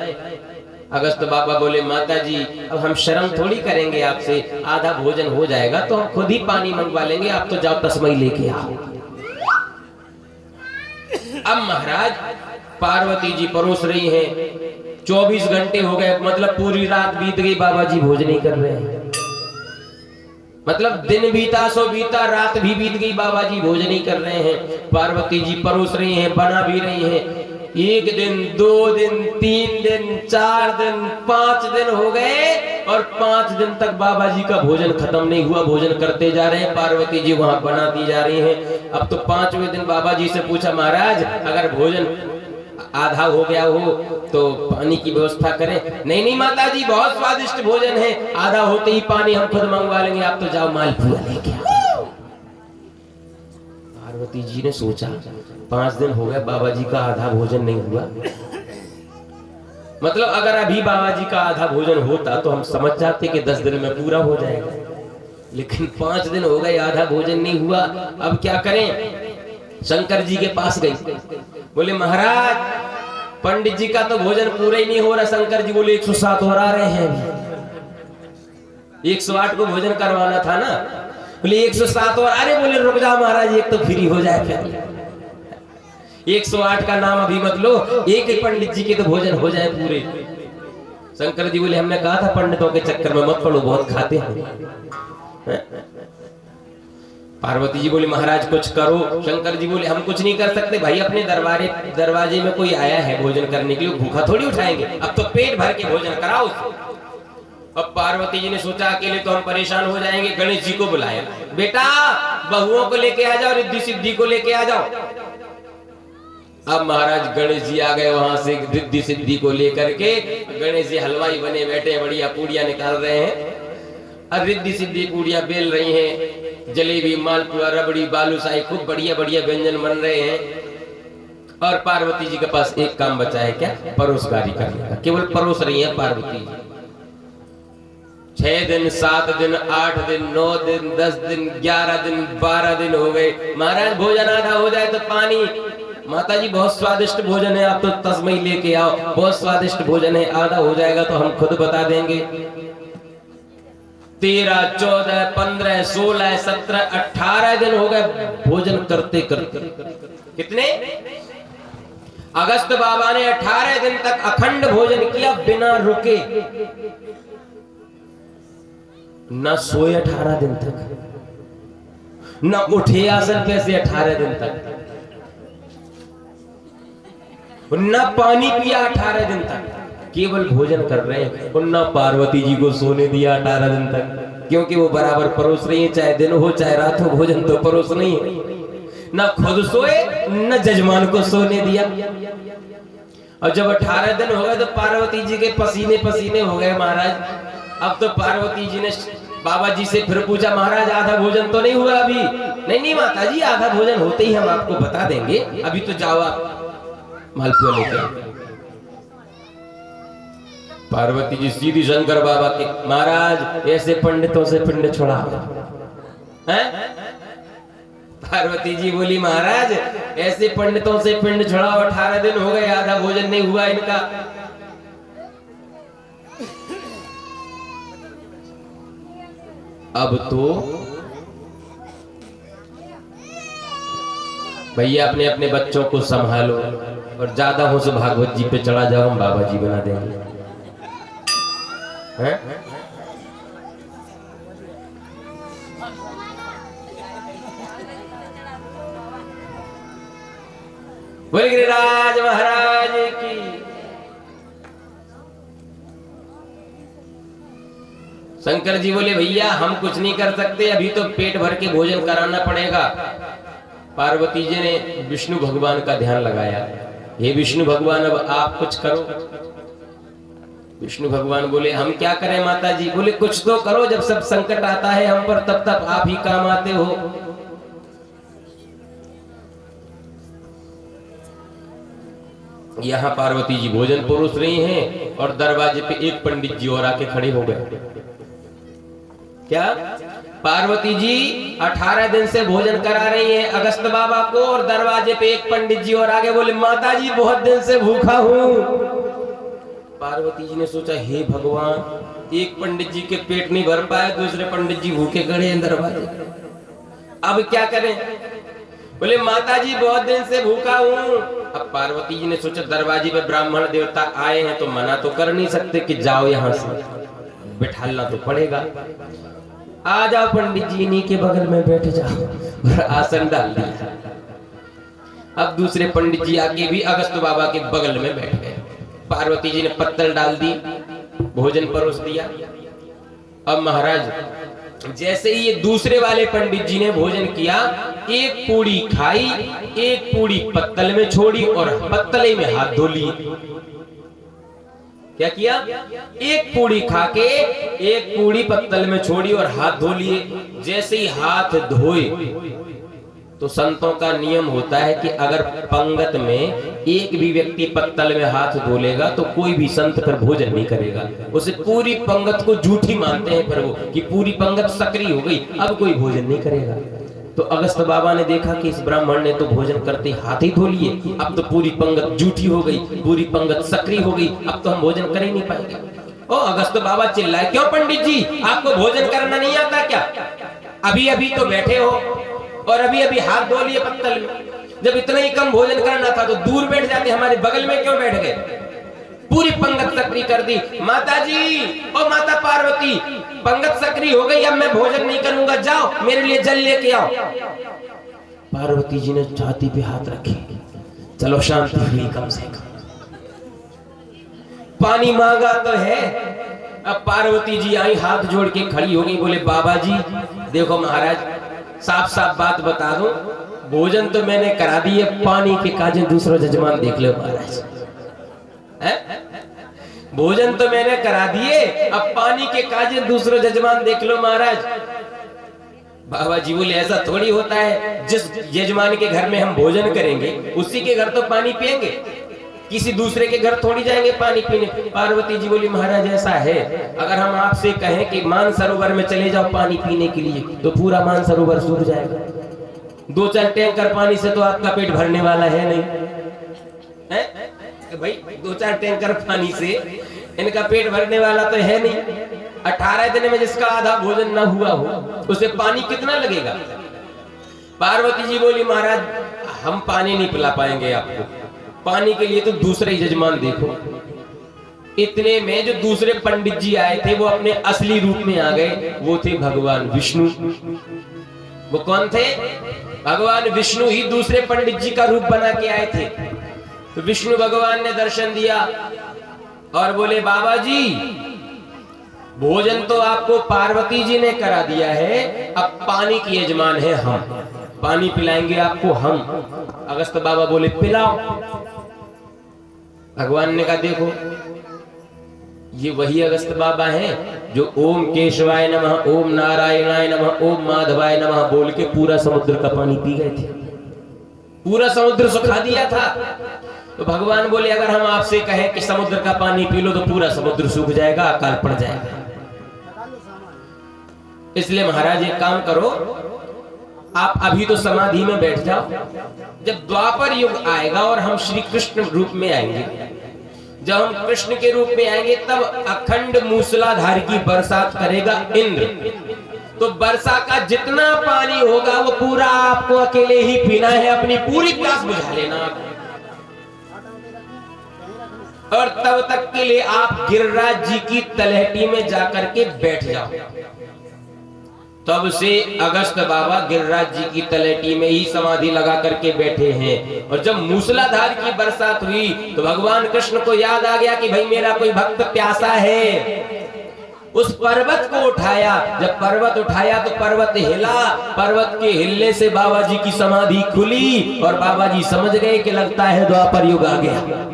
अगस्त बाबा बोले माता जी अब हम शर्म थोड़ी करेंगे आपसे, आधा भोजन हो जाएगा तो हम खुद ही पानी मंगवा लेंगे, आप तो जाओ तस्मई लेके आओ। अब महाराज पार्वती जी परोस रही हैं, 24 घंटे हो गए, मतलब पूरी रात बीत गई, बाबा जी भोजन नहीं कर रहे हैं। मतलब दिन बीता सो बीता, रात भी बीत गई, बाबा जी भोजन नहीं कर रहे हैं। पार्वती जी परोस रही हैं, बना भी रही हैं। 1 दिन 2 दिन 3 दिन 4 दिन 5 दिन हो गए, और 5 दिन तक बाबा जी का भोजन खत्म नहीं हुआ, भोजन करते जा रहे हैं। पार्वती जी वहां बनाती जा रही हैं। अब तो 5वें दिन बाबा जी से पूछा महाराज अगर भोजन आधा हो गया हो तो पानी की व्यवस्था करें। नहीं नहीं माता जी बहुत स्वादिष्ट भोजन है, आधा होते ही पानी हम खुद मंगवा लेंगे, आप तो जाओ मालपुआ लेके आओ। पार्वती जी ने सोचा 5 दिन हो गए, बाबा जी का आधा भोजन नहीं हुआ, मतलब अगर अभी बाबा जी का आधा भोजन होता तो हम समझ जाते कि 10 दिन में पूरा हो जाएगा, लेकिन 5 दिन हो गए आधा भोजन नहीं हुआ। अब क्या करें? शंकर जी के पास गई, बोले महाराज पंडित जी का तो भोजन पूरा ही नहीं हो रहा। शंकर जी बोले 107 और आ रहे हैं, 108 को भोजन करवाना था ना। बोले 107 और, अरे बोले रुक जाओ महाराज एक तो फ्री हो जाए, फिर 108 का नाम अभी मत लो, एक पंडित जी के तो भोजन हो जाए पूरे। शंकर जी बोले हमने कहा था पंडितों के चक्कर में मत पड़ो, बहुत खाते हैं। पार्वती जी बोली महाराज कुछ करो। शंकर जी बोले हम कुछ नहीं कर सकते भाई, अपने दरवाजे में कोई आया है भोजन करने के लिए, भूखा थोड़ी उठाएंगे, अब तो पेट भर के भोजन कराओ उसको। अब पार्वती जी ने सोचा अकेले तो हम परेशान हो जाएंगे, गणेश जी को बुलाया, बेटा बहुओं को लेके आ जाओ, रिद्धि सिद्धि को लेके आ जाओ। अब महाराज गणेश जी आ गए वहां से रिद्धि सिद्धि को लेकर के। गणेश जी हलवाई बने बैठे, बढ़िया पूड़ियां निकाल रहे हैं, और रिद्धि सिद्धि पूड़ियां बेल रही हैं, जलेबी मालपुआ रबड़ी बालूशाही खूब बढ़िया बढ़िया व्यंजन बन रहे हैं। और पार्वती जी के पास एक काम बचा है, क्या? परोसगारी करने का। केवल परोस रही है पार्वती जी। 6 दिन 7 दिन 8 दिन 9 दिन 10 दिन 11 दिन 12 दिन हो गए। महाराज भोजन आधा हो जाए तो पानी माता जी बहुत स्वादिष्ट भोजन है, आप तो तस्मई लेके आओ, बहुत स्वादिष्ट भोजन है, आधा हो जाएगा तो हम खुद बता देंगे। 13, 14, 15, 16, 17, 18 दिन हो गए भोजन करते करते। कितने? अगस्त बाबा ने 18 दिन तक अखंड भोजन किया बिना रुके, न सोए 18 दिन तक, न उठे आसन पे से 18 दिन तक, न पानी पिया 18 दिन तक, केवल भोजन कर रहे हैं। और न पार्वती जी को सोने दिया 18 दिन तक, क्योंकि वो बराबर परोस रही है, चाहे दिन हो चाहे रात हो, भोजन तो परोस नहीं है। न खुद सोए न जजमान को सोने दिया। और जब 18 दिन हो गए तो पार्वती जी के पसीने पसीने हो गए महाराज। अब तो पार्वती जी ने बाबा जी से फिर पूछा, महाराज आधा भोजन तो नहीं हुआ अभी? नहीं माता जी, आधा भोजन होते ही हम आपको बता देंगे, अभी तो जाओ आप मालपुआ लेके। पार्वती जी सीधी शंकर बाबा के, महाराज ऐसे पंडितों से पिंड छोड़ा है? पार्वती जी बोली, महाराज ऐसे पंडितों से पिंड छुड़ाओ, 18 दिन हो गए आधा भोजन नहीं हुआ इनका। अब तो भैया अपने अपने बच्चों को संभालो और ज्यादा हो तो भागवत जी पे चढ़ा जाओ, हम बाबा जी बना देंगे। हैं? बोल गिरिराज महाराज की। शंकर जी बोले, भैया हम कुछ नहीं कर सकते, अभी तो पेट भर के भोजन कराना पड़ेगा। पार्वती जी ने विष्णु भगवान का ध्यान लगाया, हे विष्णु भगवान अब आप कुछ करो। विष्णु भगवान बोले, हम क्या करें माता जी? बोले, कुछ तो करो, जब सब संकट आता है हम पर तब तब आप ही काम आते हो। यहाँ पार्वती जी भोजन परोस रही हैं और दरवाजे पे एक पंडित जी और आके खड़े हो गए। क्या? पार्वती जी 18 दिन से भोजन करा रही हैं अगस्त बाबा को, और दरवाजे पे एक पंडित जी और आगे बोले, माता जी बहुत दिन से भूखा हूँ। पार्वती जी ने सोचा, हे भगवान, एक पंडित जी के पेट नहीं भर पाए, दूसरे पंडित जी भूखे खड़े हैं दरवाजे, अब क्या करें? बोले, माता जी बहुत दिन से भूखा हूँ। अब पार्वती जी ने सोचा, दरवाजे पे ब्राह्मण देवता आए हैं तो मना तो कर नहीं सकते कि जाओ यहाँ से, बिठालना तो पड़ेगा। आ जाओ पंडित जी, इन्हीं के बगल में बैठ जाओ, और आसन डाल दिया। अब दूसरे पंडित जी आके भी अगस्त बाबा के बगल में बैठ गए। पार्वती जी ने पत्तल डाल दी, भोजन परोस दिया। अब महाराज जैसे ही ये दूसरे वाले पंडित जी ने भोजन किया, एक पूड़ी खाई, एक पूड़ी पत्तल में छोड़ी और पत्तले में हाथ धो लिए। क्या किया? एक पूड़ी खा के एक पूड़ी पत्तल में छोड़ी और हाथ धो लिए। जैसे ही हाथ धोए तो संतों का नियम होता है कि अगर पंगत में एक भी व्यक्ति पत्तल में हाथ धो लेगा तो कोई भी संत पर भोजन नहीं करेगा। उसे पूरी पंगत को झूठी मानते हैं पर वो कि पूरी पंगत सक्रिय हो गई, अब कोई भोजन नहीं करेगा। तो अगस्त बाबा ने देखा कि इस ब्राह्मण ने तो भोजन करते हाथ ही धो लिए, अब तो पूरी पंगत झूठी हो गई, पूरी पंगत सक्रिय हो गई, अब तो हम भोजन कर ही नहीं पाएंगे। ओ अगस्त बाबा चिल्लाए, क्यों पंडित जी, आपको भोजन करना नहीं आता क्या? अभी अभी तो बैठे हो और अभी अभी हाथ धो लिए पत्तल में। जब इतना ही कम भोजन करना था तो दूर बैठ जाते, हमारे बगल में क्यों बैठ गए? पूरी पंगत सक्रिय कर दी। माता जी, ओ माता पार्वती, पंगत सक्रिय हो गई, अब मैं भोजन नहीं करूंगा, जाओ मेरे लिए जल लेके आओ। पार्वती जी ने छाती पे हाथ रखे, चलो शांति हुई कम से कम। पानी मांगा तो है। अब पार्वती जी आई, हाथ जोड़ के खड़ी हो गई, बोले बाबा जी देखो महाराज, साफ साफ बात बता दो, भोजन तो मैंने करा दी है, पानी के काजे दूसरा जजमान देख लो महाराज। भोजन तो मैंने करा दिए, अब पानी के काजे दूसरा जजमान देख लो महाराज। बाबा जी बोले ऐसा थोड़ी होता है, जिस यजमान के घर में हम भोजन करेंगे उसी के घर तो पानी पिएंगे, किसी दूसरे के घर थोड़ी जाएंगे पानी पीने। पार्वती जी बोली महाराज ऐसा है, अगर हम आपसे कहें कि मानसरोवर में चले जाओ पानी पीने के लिए तो पूरा मानसरोवर सूख जाएगा, 2-4 टैंकर पानी से तो आपका पेट भरने वाला है नहीं है भाई। 2-4 टैंकर पानी से इनका पेट भरने वाला तो है नहीं। 18 दिन में जिसका आधा भोजन न हुआ हो उसे पानी कितना लगेगा। पार्वती जी बोली महाराज हम पानी नहीं पिला पाएंगे आपको, पानी के लिए तो दूसरे यजमान देखो। इतने में जो दूसरे पंडित जी आए थे वो अपने असली रूप में आ गए, वो थे भगवान विष्णु। वो कौन थे? भगवान विष्णु ही दूसरे पंडित जी का रूप बना के आए थे। तो विष्णु भगवान ने दर्शन दिया और बोले बाबा जी भोजन तो आपको पार्वती जी ने करा दिया है, अब पानी की यजमान है हम, पानी पिलाएंगे आपको हम। अगस्त बाबा बोले पिलाओ। भगवान ने कहा देखो ये वही अगस्त बाबा हैं जो ओम केशवाय नमः, ओम नारायणाय नमः, ओम माधवाय नमः बोल के पूरा समुद्र का पानी पी गए थे, पूरा समुद्र सुखा दिया था। तो भगवान बोले अगर हम आपसे कहें कि समुद्र का पानी पी लो तो पूरा समुद्र सूख जाएगा, अकाल पड़ जाएगा। इसलिए महाराज एक काम करो, आप अभी तो समाधि में बैठ जाओ, जब द्वापर युग आएगा और हम श्री कृष्ण रूप में आएंगे, जब हम कृष्ण के रूप में आएंगे तब अखंड मूसलाधार की बरसात करेगा इंद्र। तो वर्षा का जितना पानी होगा वो पूरा आपको अकेले ही पीना है, अपनी पूरी प्यास बुझा लेना। और तब तक के लिए आप गिरिराज जी की तलहटी में जाकर के बैठ जाओ। तब से अगस्त बाबा गिरिराज जी की तलहटी में ही समाधि लगा करके बैठे हैं। और जब मूसलाधार की बरसात हुई तो भगवान कृष्ण को याद आ गया कि भाई मेरा कोई भक्त प्यासा है। उस पर्वत को उठाया, जब पर्वत उठाया तो पर्वत हिला, पर्वत के हिलने से बाबा जी की समाधि खुली और बाबा जी समझ गए कि लगता है द्वापर युग आ गया।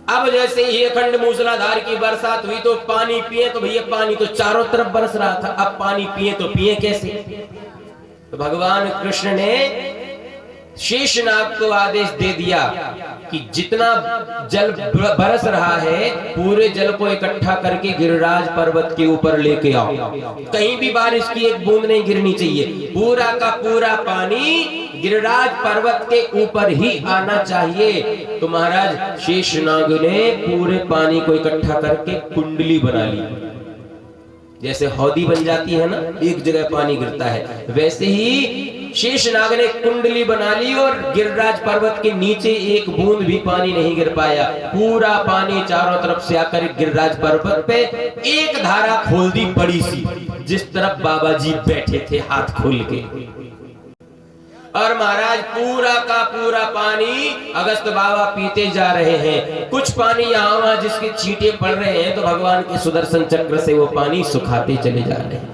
अब जैसे ही अखंड मूसलाधार की बरसात हुई तो पानी पिए, तो भैया पानी तो चारों तरफ बरस रहा था, अब पानी पिए तो पिए कैसे। तो भगवान कृष्ण ने शेषनाग को आदेश दे दिया कि जितना जल बरस रहा है पूरे जल को इकट्ठा करके गिरिराज पर्वत के ऊपर लेके आओ, कहीं भी बारिश की एक बूंद नहीं गिरनी चाहिए, पूरा का पूरा पानी गिरिराज पर्वत के ऊपर ही आना चाहिए। तो महाराज शेषनाग ने पूरे पानी को इकट्ठा करके कुंडली बना ली, जैसे हौदी बन जाती है ना, एक जगह पानी गिरता है, वैसे ही शेषनाग ने कुंडली बना ली और गिरिराज पर्वत के नीचे एक बूंद भी पानी नहीं गिर पाया। पूरा पानी चारों तरफ से आकर गिरिराज पर्वत पे एक धारा खोल दी बड़ी सी, जिस तरफ बाबा जी बैठे थे हाथ खोल के। और महाराज पूरा का पूरा पानी अगस्त बाबा पीते जा रहे हैं। कुछ पानी यहाँ वहां जिसके छींटे पड़ रहे हैं तो भगवान के सुदर्शन चक्र से वो पानी सुखाते चले जा रहे हैं।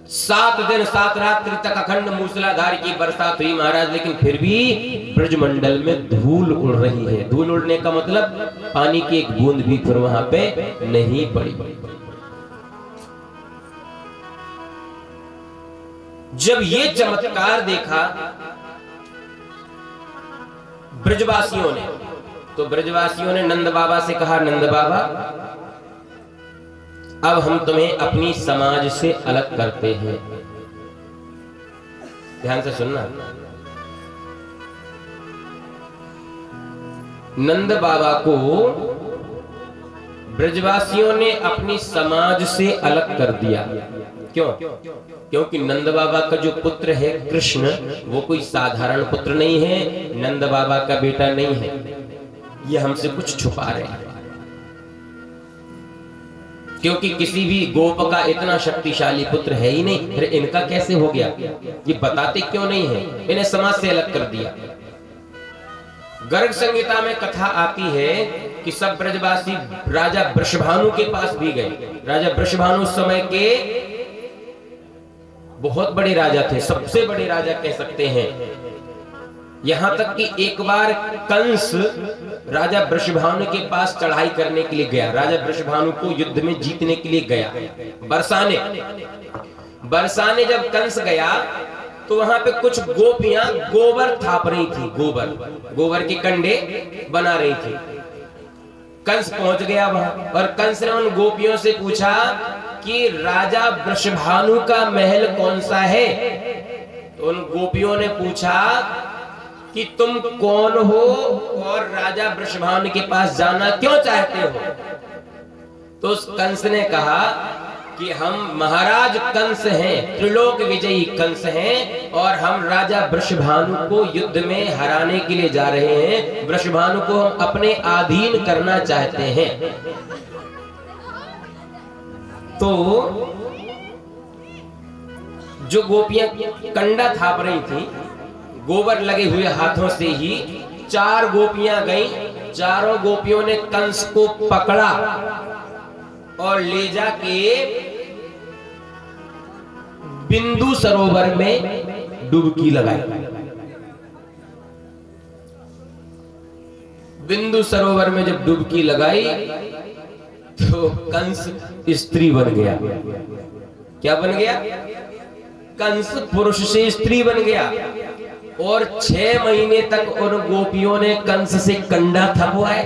7 दिन 7 रात्रि तक अखंड मूसलाधार की बरसात हुई महाराज, लेकिन फिर भी ब्रजमंडल में धूल उड़ रही है। धूल उड़ने का मतलब पानी की एक बूंद भी फिर वहां पे नहीं पड़ी। जब ये चमत्कार देखा ब्रजवासियों ने, तो ब्रजवासियों ने नंद बाबा से कहा, नंद बाबा अब हम तुम्हें अपनी समाज से अलग करते हैं। ध्यान से सुनना। नंद बाबा को ब्रजवासियों ने अपनी समाज से अलग कर दिया। क्यों? क्योंकि नंद बाबा का जो पुत्र है कृष्ण, वो कोई साधारण पुत्र नहीं है, नंद बाबा का बेटा नहीं है। ये हमसे कुछ छुपा रहे हैं, क्योंकि किसी भी गोप का इतना शक्तिशाली पुत्र है ही नहीं, फिर इनका कैसे हो गया, ये बताते क्यों नहीं है। इन्हें समाज से अलग कर दिया। गर्ग संहिता में कथा आती है कि सब ब्रजवासी राजा वृषभानु के पास भी गए। राजा वृषभानु उस समय के बहुत बड़े राजा थे, सबसे बड़े राजा कह सकते हैं। यहां तक कि एक बार कंस राजा वृषभानु के पास चढ़ाई करने के लिए गया। राजा वृषभानु को युद्ध में जीतने के लिए गया बरसाने जब कंस गया तो वहां पे कुछ गोपियां गोबर थाप रही थी, गोबर के कंडे बना रही थी। कंस पहुंच गया वहां और कंस ने उन गोपियों से पूछा कि राजा वृषभानु का महल कौन सा है। तो उन गोपियों ने पूछा कि तुम कौन हो और राजा वृषभानु के पास जाना क्यों चाहते हो। तो उस कंस ने कहा कि हम महाराज कंस हैं, त्रिलोक विजयी कंस हैं, और हम राजा वृषभानु को युद्ध में हराने के लिए जा रहे हैं। वृषभानु को हम अपने अधीन करना चाहते हैं। तो जो गोपियां कंडा थाप रही थी, गोबर लगे हुए हाथों से ही 4 गोपियां गई। चारों गोपियों ने कंस को पकड़ा और ले जाके बिंदु सरोवर में डुबकी लगाई। बिंदु सरोवर में जब डुबकी लगाई तो कंस स्त्री बन गया। क्या बन गया? कंस पुरुष से स्त्री बन गया। और 6 महीने तक उन गोपियों ने कंस से कंडा थपवाए,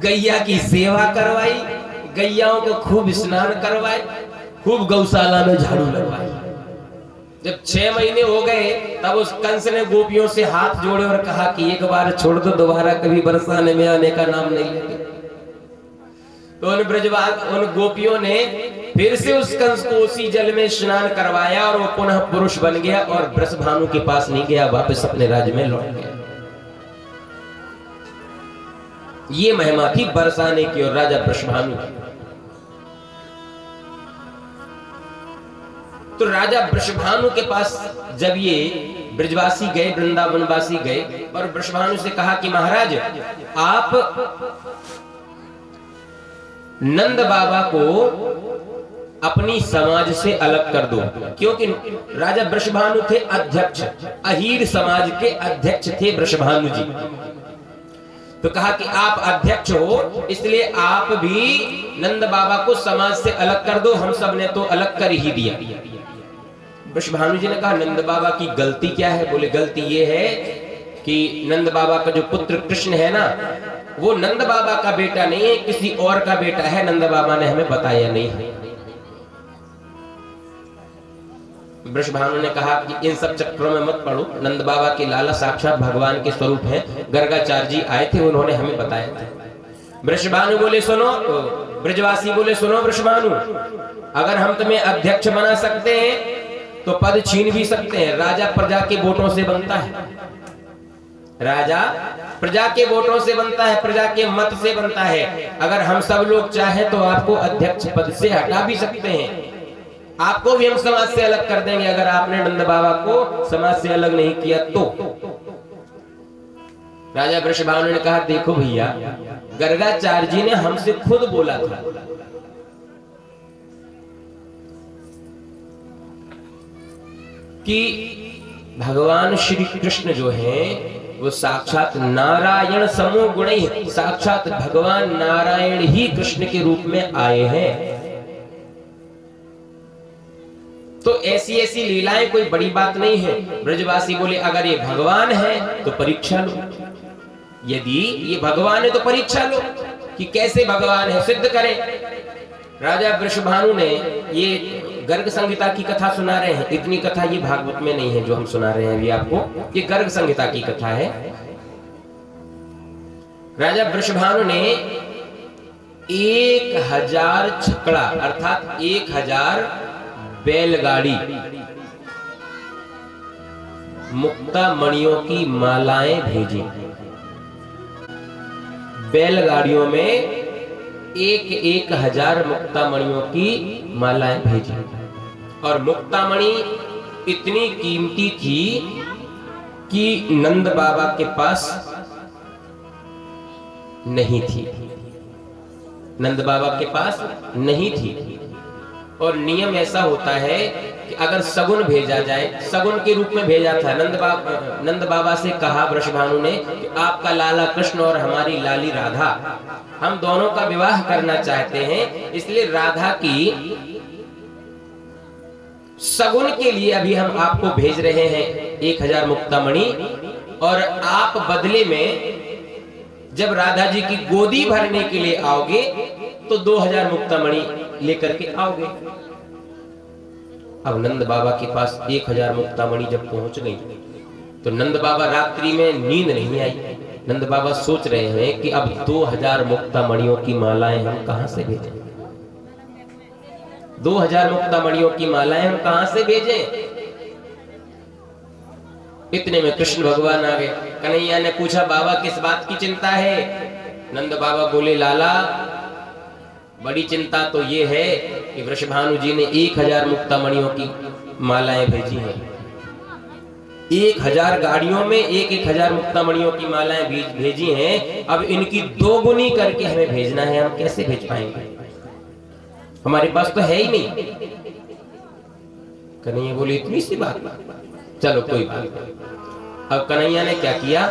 गैया की सेवा करवाई, गैयाओं को खूब स्नान करवाए, खूब गौशाला में झाड़ू लगवाए। जब 6 महीने हो गए तब उस कंस ने गोपियों से हाथ जोड़े और कहा कि एक बार छोड़ दो, दोबारा कभी बरसाने में आने का नाम नहीं लेंगे। तो उन गोपियों ने फिर से उस कंस को उसी जल में स्नान करवाया और वो पुनः पुरुष बन गया और वृषभानु के पास नहीं गया, वापस अपने राज्य में लौट गया। ये महिमा थी बरसाने की और राजा वृषभानु की। तो राजा वृषभानु के पास जब ये ब्रजवासी गए, वृंदावनवासी गए और वृषभानु से कहा कि महाराज आप नंद बाबा को अपनी समाज से अलग कर दो, क्योंकि राजा वृषभानु थे अध्यक्ष, अहीर समाज के अध्यक्ष थे वृषभानु जी। तो कहा कि आप अध्यक्ष हो, इसलिए आप भी नंद बाबा को समाज से अलग कर दो। हम सब ने तो अलग कर ही दिया। वृषभानु जी ने कहा नंद बाबा की गलती क्या है? बोले गलती ये है कि नंद बाबा का जो पुत्र कृष्ण है ना, वो नंद बाबा का बेटा नहीं है, किसी और का बेटा है। नंद बाबा ने हमें बताया नहीं है। वृषभानु ने कहा कि इन सब चक्रों में मत पड़ो, नंद बाबा के लाला साक्षात भगवान के स्वरूप हैं। गर्गाचार्य जी आए थे, उन्होंने हमें बताया था। वृषभानु बोले सुनो, ब्रजवासी बोले सुनो वृषभानु, अगर हम तुम्हें अध्यक्ष बना सकते हैं तो पद छीन भी सकते हैं। राजा प्रजा के वोटों से बनता है, राजा प्रजा के वोटों से बनता है, प्रजा के मत से बनता है। अगर हम सब लोग चाहें तो आपको अध्यक्ष पद से हटा भी सकते हैं, आपको भी हम समाज से अलग कर देंगे अगर आपने नंद बाबा को समाज से अलग नहीं किया तो। राजा वृषभानु ने कहा देखो भैया, गर्गाचार्य जी ने हमसे खुद बोला था कि भगवान श्री कृष्ण जो हैं वो साक्षात नारायण समूह गुण ही, साक्षात भगवान नारायण ही कृष्ण के रूप में आए हैं। तो ऐसी ऐसी लीलाएं कोई बड़ी बात नहीं है। ब्रजवासी बोले अगर ये भगवान है तो परीक्षा लो, यदि ये भगवान है तो परीक्षा लो कि कैसे भगवान है, सिद्ध करें। राजा वृषभानु ने ये गर्ग संहिता की कथा सुना रहे हैं। इतनी कथा ये भागवत में नहीं है जो हम सुना रहे हैं अभी आपको, ये गर्ग संहिता की कथा है। राजा वृषभानु ने 1000 छकड़ा अर्थात 1000 बैलगाड़ी मुक्ता मणियों की मालाएं भेजी। बैलगाड़ियों में 1000 मुक्तामणियों की मालाएं भेजी। और मुक्तामणि इतनी कीमती थी कि नंद बाबा के पास नहीं थी, नंद बाबा के पास नहीं थी। और नियम ऐसा होता है कि अगर सगुन भेजा जाए, सगुन के रूप में भेजा था। नंद बाबा से कहा वृषभानु ने कि आपका लाला कृष्ण और हमारी लाली राधा, हम दोनों का विवाह करना चाहते हैं, इसलिए राधा की सगुन के लिए अभी हम आपको भेज रहे हैं 1000 मुक्तामणि। और आप बदले में जब राधा जी की गोदी भरने के लिए आओगे तो 2000 मुक्तामणि लेकर के आओगे। अब नंद बाबा के पास 1000 मुक्तामणि जब पहुंच गई तो नंद बाबा रात्रि में नींद नहीं आई। नंद बाबा सोच रहे हैं कि अब 2000 मुक्तामणियों की मालाएं हम कहां से भेजें, 2000 मुक्तामणियों की मालाएं हम कहां से भेजें। इतने में कृष्ण भगवान आ गए। कन्हैया ने पूछा बाबा किस बात की चिंता है? नंद बाबा बोले लाला बड़ी चिंता तो ये है कि वृषभानु जी ने 1000 मुक्तामणियों की मालाएं भेजी हैं। 1000 गाड़ियों में 1000 मुक्तामणियों की मालाएं भेजी हैं। अब इनकी 2 गुनी करके हमें भेजना है, हम कैसे भेज पाएंगे, हमारे पास तो है ही नहीं। कन्हैया बोले इतनी सी बात, चलो कोई बात नहीं। अब कन्हैया ने क्या किया,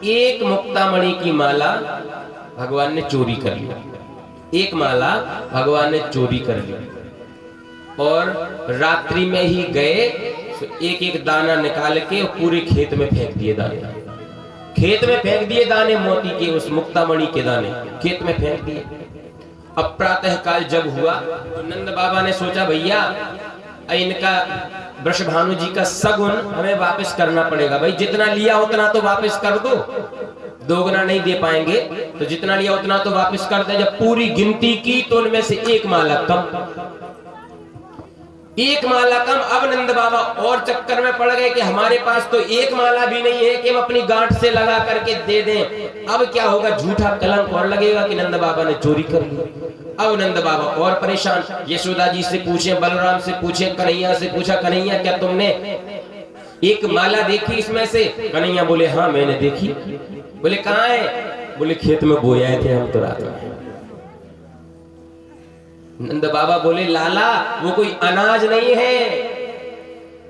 एक मुक्तामणि की माला भगवान ने चोरी कर ली, एक माला भगवान ने चोरी कर ली और रात्रि में ही गए एक एक दाना निकाल के पूरे खेत में फेंक दिए दाने, खेत में फेंक दिए दाने, मोती के उस मुक्तामणि के दाने खेत में फेंक दिए। अब प्रातः काल जब हुआ तो नंद बाबा ने सोचा भैया इनका वृषभानु जी का सगुन हमें वापस करना पड़ेगा। भाई जितना लिया उतना तो वापस कर दो, दोगुना नहीं दे पाएंगे तो जितना लिया उतना तो वापस कर दे। जब पूरी गिनती की तो उनमें से एक माला कम, एक माला कम। अब नंद बाबा और चक्कर में पड़ गए कि हमारे पास तो एक माला भी नहीं है कि हम अपनी गांठ से लगा करके दे दें। अब क्या होगा, झूठा कलंक और लगेगा कि नंद बाबा ने चोरी कर ली। अब नंद बाबा और परेशान, यशोदा जी से पूछे, बलराम से पूछे, कन्हैया से पूछा, कन्हैया क्या तुमने एक माला देखी इसमें से? कन्हैया बोले हाँ मैंने देखी। बोले कहाँ है? बोले खेत में बोए थे हम तो रात में। नंद बाबा बोले लाला वो कोई अनाज नहीं है,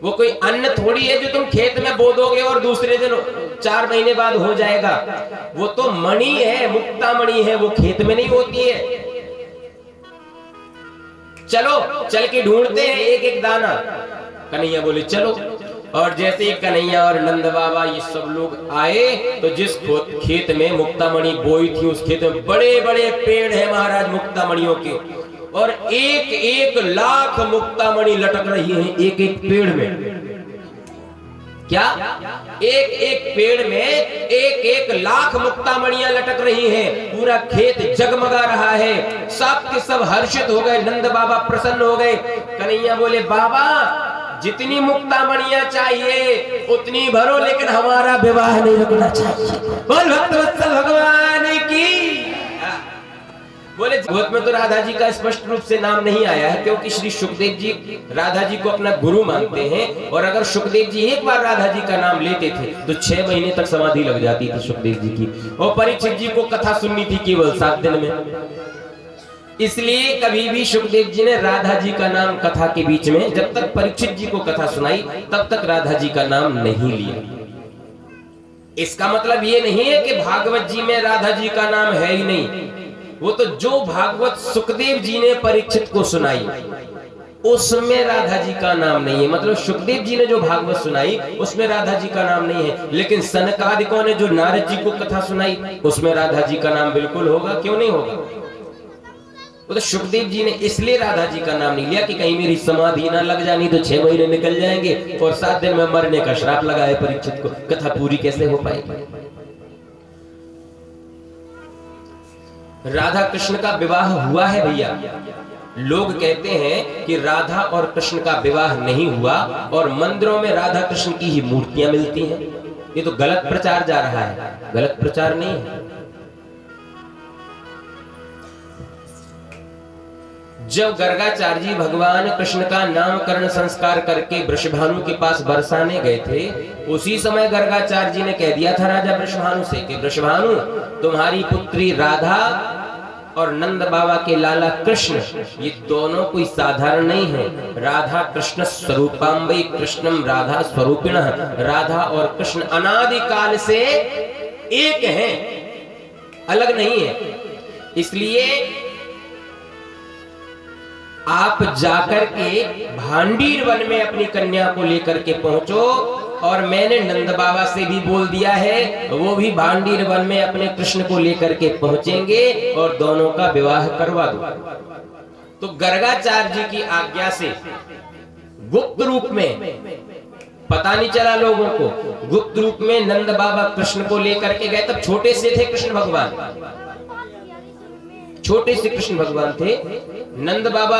वो कोई अन्न थोड़ी है जो तुम खेत में बो दोगे और दूसरे दिन 4 महीने बाद हो जाएगा। वो तो मणि है, मुक्तामणि है, वो खेत में नहीं होती है। चलो चल के ढूंढते हैं एक एक दाना। कन्हैया बोले चलो। और जैसे ही कन्हैया और नंद बाबा ये सब लोग आए तो जिस खेत में मुक्तामणि बोई थी उस खेत में बड़े बड़े पेड़ है महाराज मुक्तामणियों के, और 1-1 लाख मुक्तामणि लटक रही है एक एक पेड़ में। क्या? एक एक पेड़ में 1-1 लाख मुक्तामणियां लटक रही हैं। पूरा खेत जगमगा रहा है। सब के सब हर्षित हो गए, नंद बाबा प्रसन्न हो गए। कन्हैया बोले बाबा जितनी मुक्तामणियां चाहिए उतनी भरो, लेकिन हमारा विवाह नहीं रुकना चाहिए। बोल भक्तवत्सल भगवान की। बोले भागवत में तो राधा जी का स्पष्ट रूप से नाम नहीं आया है, क्योंकि श्री सुखदेव जी राधा जी को अपना गुरु मानते हैं, और अगर सुखदेव जी एक बार राधा जी का नाम लेते थे तो 6 महीने तक समाधि लग जाती थी सुखदेव जी की, और परीक्षित जी को कथा सुननी थी केवल 7 दिन में। इसलिए कभी भी सुखदेव जी ने राधा जी का नाम कथा के बीच में, जब तक परीक्षित जी को कथा सुनाई तब तक राधा जी का नाम नहीं लिया। इसका मतलब ये नहीं है कि भागवत जी में राधा जी का नाम है ही नहीं। वो तो जो भागवत सुखदेव जी ने परीक्षित को सुनाई उसमें राधा जी का नाम नहीं है। मतलब सुखदेव जी ने जो भागवत सुनाई उसमें राधा जी का नाम नहीं है, लेकिन सनकादिकों ने जो नारद जी को कथा सुनाई उसमें राधा जी का नाम बिल्कुल होगा। क्यों नहीं होगा? वो तो सुखदेव जी ने इसलिए राधा जी का नाम नहीं लिया कि कहीं मेरी समाधि ना लग जानी तो 6 महीने निकल जाएंगे और 7 दिन में मरने का श्राप लगाए परीक्षित को, कथा पूरी कैसे हो पाएगी। राधा कृष्ण का विवाह हुआ है भैया। लोग कहते हैं कि राधा और कृष्ण का विवाह नहीं हुआ और मंदिरों में राधा कृष्ण की ही मूर्तियां मिलती हैं। ये तो गलत प्रचार जा रहा है, गलत प्रचार नहीं है। जब गर्गाचार्य जी भगवान कृष्ण का नामकरण संस्कार करके वृषभानु के पास बरसाने गए थे, उसी समय गर्गाचार्य जी ने कह दिया था राजा वृषभानु से कि वृषभानु तुम्हारी पुत्री राधा और नंद बाबा के लाला कृष्ण ये दोनों कोई साधारण नहीं है। राधा कृष्ण स्वरूपाम्बई कृष्णम राधा स्वरूपिण। राधा और कृष्ण अनादि काल से एक हैं, अलग नहीं है। इसलिए आप जाकर के भांडीर वन में अपनी कन्या को लेकर के पहुंचो, और मैंने नंद बाबा से भी बोल दिया है वो भी भांडीर वन में अपने कृष्ण को लेकर के पहुंचेंगे और दोनों का विवाह करवा दो। तो गर्गाचार्य जी की आज्ञा से गुप्त रूप में, पता नहीं चला लोगों को, गुप्त रूप में नंद बाबा कृष्ण को लेकर के गए। तब छोटे से थे कृष्ण भगवान, छोटे से कृष्ण भगवान थे। नंद बाबा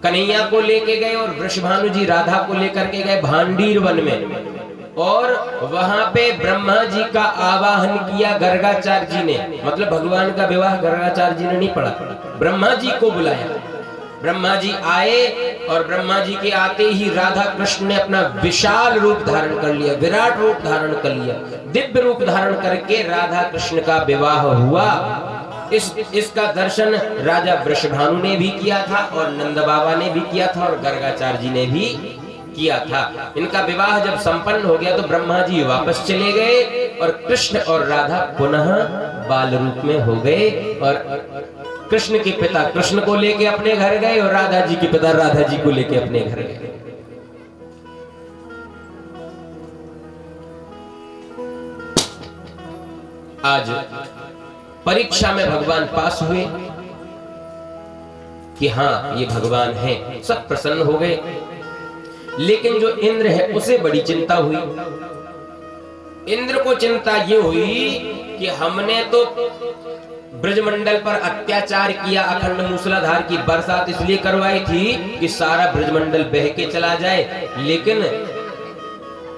कन्हैया को लेके गए और वृषभानु जी राधा को लेकर के गए भांडीर वन में, और वहां पे ब्रह्मा जी का आवाहन किया गर्गाचार्य जी ने। मतलब भगवान का विवाह गर्गाचार्य जी ने नहीं पढ़ा, ब्रह्मा जी को बुलाया। ब्रह्मा जी आए और ब्रह्मा जी के आते ही राधा कृष्ण ने अपना विशाल रूप धारण कर लिया, विराट रूप धारण कर लिया, दिव्य रूप धारण करके राधा कृष्ण का विवाह हुआ। इसका दर्शन राजा वृषभानु ने भी किया था और नंद बाबा ने भी किया था और गर्गाचार्य जी ने भी किया था। इनका विवाह जब संपन्न हो गया तो ब्रह्मा जी वापस चले गए और कृष्ण और राधा पुनः बाल रूप में हो गए। और कृष्ण के पिता कृष्ण को लेके अपने घर गए और राधा जी के पिता राधा जी को लेके अपने घर गए। आज परीक्षा में भगवान पास हुए कि हाँ ये भगवान हैं, सब प्रसन्न हो गए। लेकिन जो इंद्र है उसे बड़ी चिंता हुई। इंद्र को चिंता ये हुई कि हमने तो ब्रजमंडल पर अत्याचार किया, अखंड मूसलाधार की बरसात इसलिए करवाई थी कि सारा ब्रजमंडल बह के चला जाए, लेकिन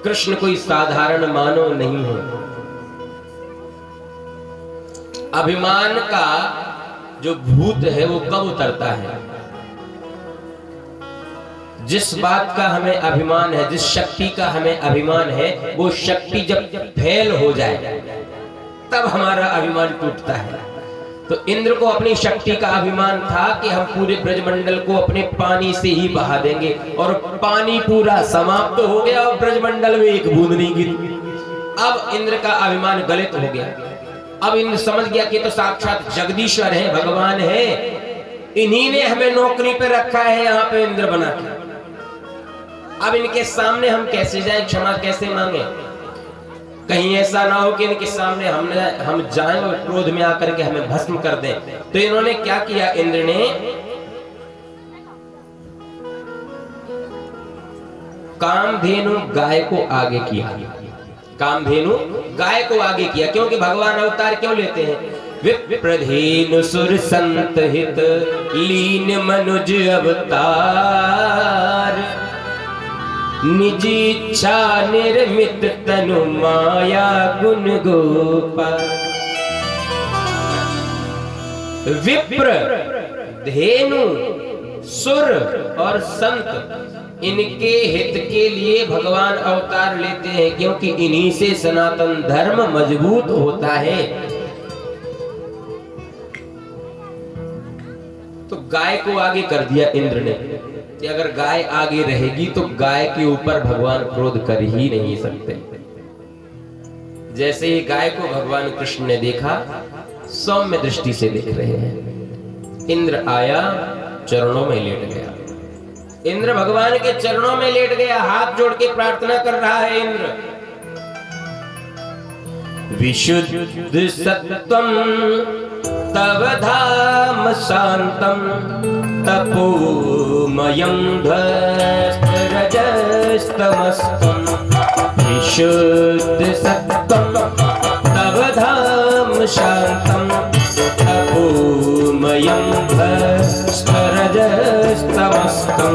कृष्ण कोई साधारण मानव नहीं है। अभिमान का जो भूत है वो कब उतरता है? जिस बात का हमें अभिमान है, जिस शक्ति का हमें अभिमान है, वो शक्ति जब फैल हो जाए तब हमारा अभिमान टूटता है। तो इंद्र को अपनी शक्ति का अभिमान था कि हम पूरे ब्रजमंडल को अपने पानी से ही बहा देंगे, और पानी पूरा समाप्त हो गया और ब्रजमंडल में एक बूंद नहीं गिरी। अब इंद्र का अभिमान गलित हो गया। अब इंद्र समझ गया कि तो साक्षात जगदीश्वर है, भगवान है, इन्हीं ने हमें नौकरी पे रखा है यहाँ पे इंद्र बना के। अब इनके सामने हम कैसे जाएं, क्षमा कैसे मांगे? कहीं ऐसा ना हो कि इनके सामने हम जाएं और क्रोध में आकर के हमें भस्म कर दें। तो इन्होंने क्या किया? इंद्र ने कामधेनु गाय को आगे किया। कामधेनु गाय को आगे किया, क्योंकि भगवान अवतार क्यों लेते हैं? विप्रधेनु सुर संत हित लीन मनुज अवतार, निजी इच्छा निर्मित तनु माया गुण गोपाल। विप्र, धेनु, सुर और संत, इनके हित के लिए भगवान अवतार लेते हैं, क्योंकि इन्हीं से सनातन धर्म मजबूत होता है। तो गाय को आगे कर दिया इंद्र ने कि अगर गाय आगे रहेगी तो गाय के ऊपर भगवान क्रोध कर ही नहीं सकते। जैसे ही गाय को भगवान कृष्ण ने देखा, सौम्य दृष्टि से देख रहे हैं। इंद्र आया, चरणों में लेट गया। इंद्र भगवान के चरणों में लेट गया, हाथ जोड़ के प्रार्थना कर रहा है। इंद्र विशुद्ध सत्वम तव धाम शांतम तपोमयं ध्वस्तरजस्तमस्तम। विशुद्ध सत्वम तव धाम शांतम तपोमयं ध्वस्तरजस्तमस्तम।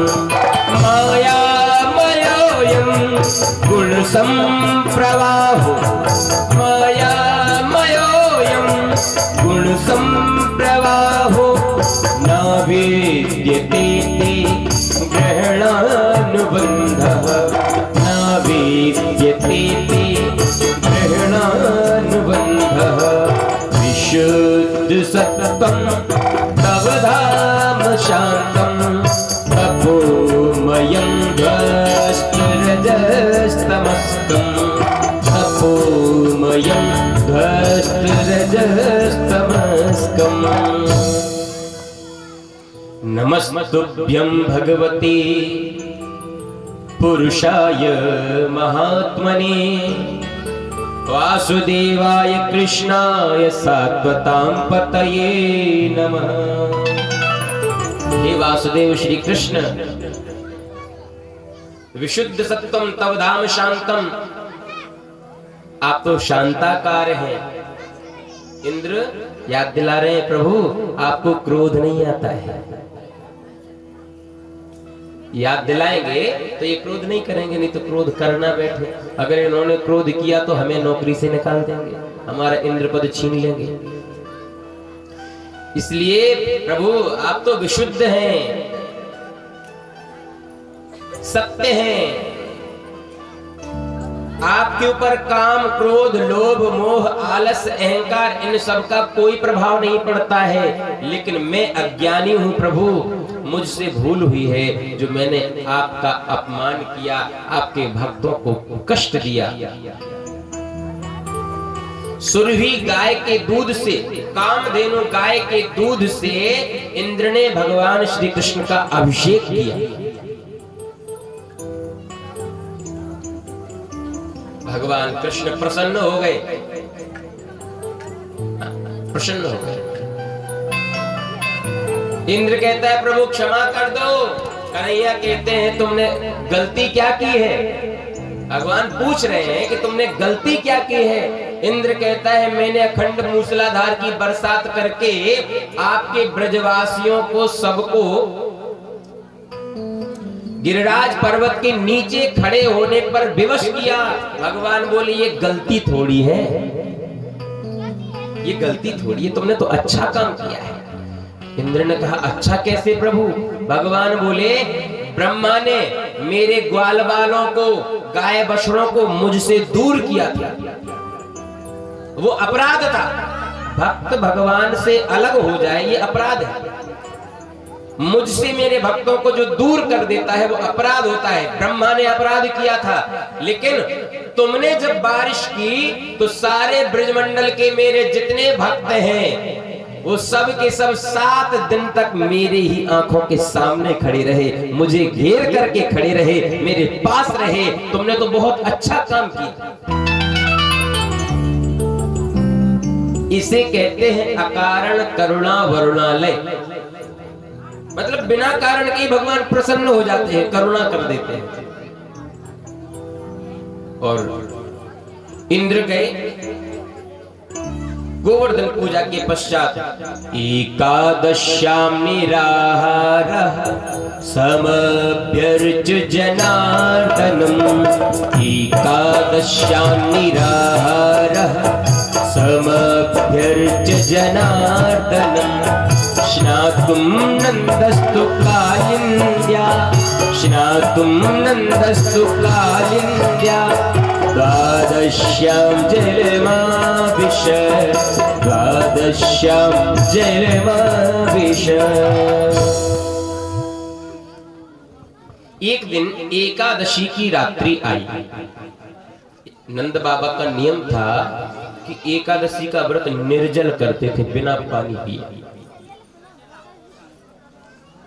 मायामयोऽयं गुणसम्प्रवाहो, मायामयोऽयं गुणसम्प्रवाहो, न वेद्यते ग्रहणानुबन्धः, न वेद्यते ग्रहणानुबन्धः। विशुद्ध सत्वं तव धाम शान्तं तपोमयं ध्वस्तरजस्तमस्तम्। तपोमयं ध्वस्तरजस्तमस्तम्। नमस्तुभ्यं भगवते पुरुषाय महात्मने, वासुदेवाय कृष्णाय सात्वतां पतये नमः। हे वासुदेव श्री कृष्ण, विशुद्ध सत्वम तव धाम शांतम, आप तो शांताकार हैं। इंद्र याद दिला रहे हैं, प्रभु आपको क्रोध नहीं आता है। याद दिलाएंगे तो ये क्रोध नहीं करेंगे, नहीं तो क्रोध करना बैठे। अगर इन्होंने क्रोध किया तो हमें नौकरी से निकाल देंगे, हमारा इंद्र पद छीन लेंगे। इसलिए प्रभु आप तो विशुद्ध हैं, सत्य हैं, आपके ऊपर काम, क्रोध, लोभ, मोह, आलस, अहंकार इन सब का कोई प्रभाव नहीं पड़ता है। लेकिन मैं अज्ञानी हूं प्रभु, मुझसे भूल हुई है जो मैंने आपका अपमान किया, आपके भक्तों को कष्ट दिया। सुरभि गाय के दूध से, कामधेनु गाय के दूध से इंद्र ने भगवान श्री कृष्ण का अभिषेक किया। भगवान कृष्ण प्रसन्न हो गए, प्रसन्न हो गए। इंद्र कहता है प्रभु क्षमा कर दो। कन्हैया कहते हैं तुमने गलती क्या की है? भगवान पूछ रहे हैं कि तुमने गलती क्या की है? इंद्र कहता है मैंने अखंड मूसलाधार की बरसात करके आपके ब्रजवासियों को सबको गिरिराज पर्वत के नीचे खड़े होने पर विवश किया। भगवान बोले ये गलती थोड़ी है, ये गलती थोड़ी है, तुमने तो अच्छा काम किया है। इंद्र ने कहा अच्छा कैसे प्रभु? भगवान बोले ब्रह्मा ने मेरे ग्वाल बालों को, गाय बछड़ों को मुझसे दूर किया था, वो अपराध था। भक्त भगवान से अलग हो जाए ये अपराध है। मुझसे मेरे भक्तों को जो दूर कर देता है वो अपराध होता है। ब्रह्मा ने अपराध किया था, लेकिन तुमने जब बारिश की तो सारे ब्रजमंडल के मेरे जितने भक्त हैं वो सब के सब 7 दिन तक मेरे ही आंखों के सामने खड़े रहे, मुझे घेर करके खड़े रहे, मेरे पास रहे। तुमने तो बहुत अच्छा काम किया। इसे कहते हैं अकारण करुणा वरुणालय। मतलब बिना कारण के भगवान प्रसन्न हो जाते हैं, करुणा कर देते हैं। और इंद्र गए गोवर्धन पूजा के पश्चात एकादश्याम निराहारः समभ्यर्च जनार्दनम्, एकादश्याम निराहारः समभ्यर्च जनार्दनम्, स्नातुं नन्दस्तु कालिन्द्या, स्नातुं नन्दस्तु कालिन्द्या, द्वादश्यां जलमाभिष, द्वादश्यां जलमाभिष। एक दिन एकादशी की रात्रि आई। नंद बाबा का नियम था कि एकादशी का व्रत निर्जल करते थे, बिना पानी पिए।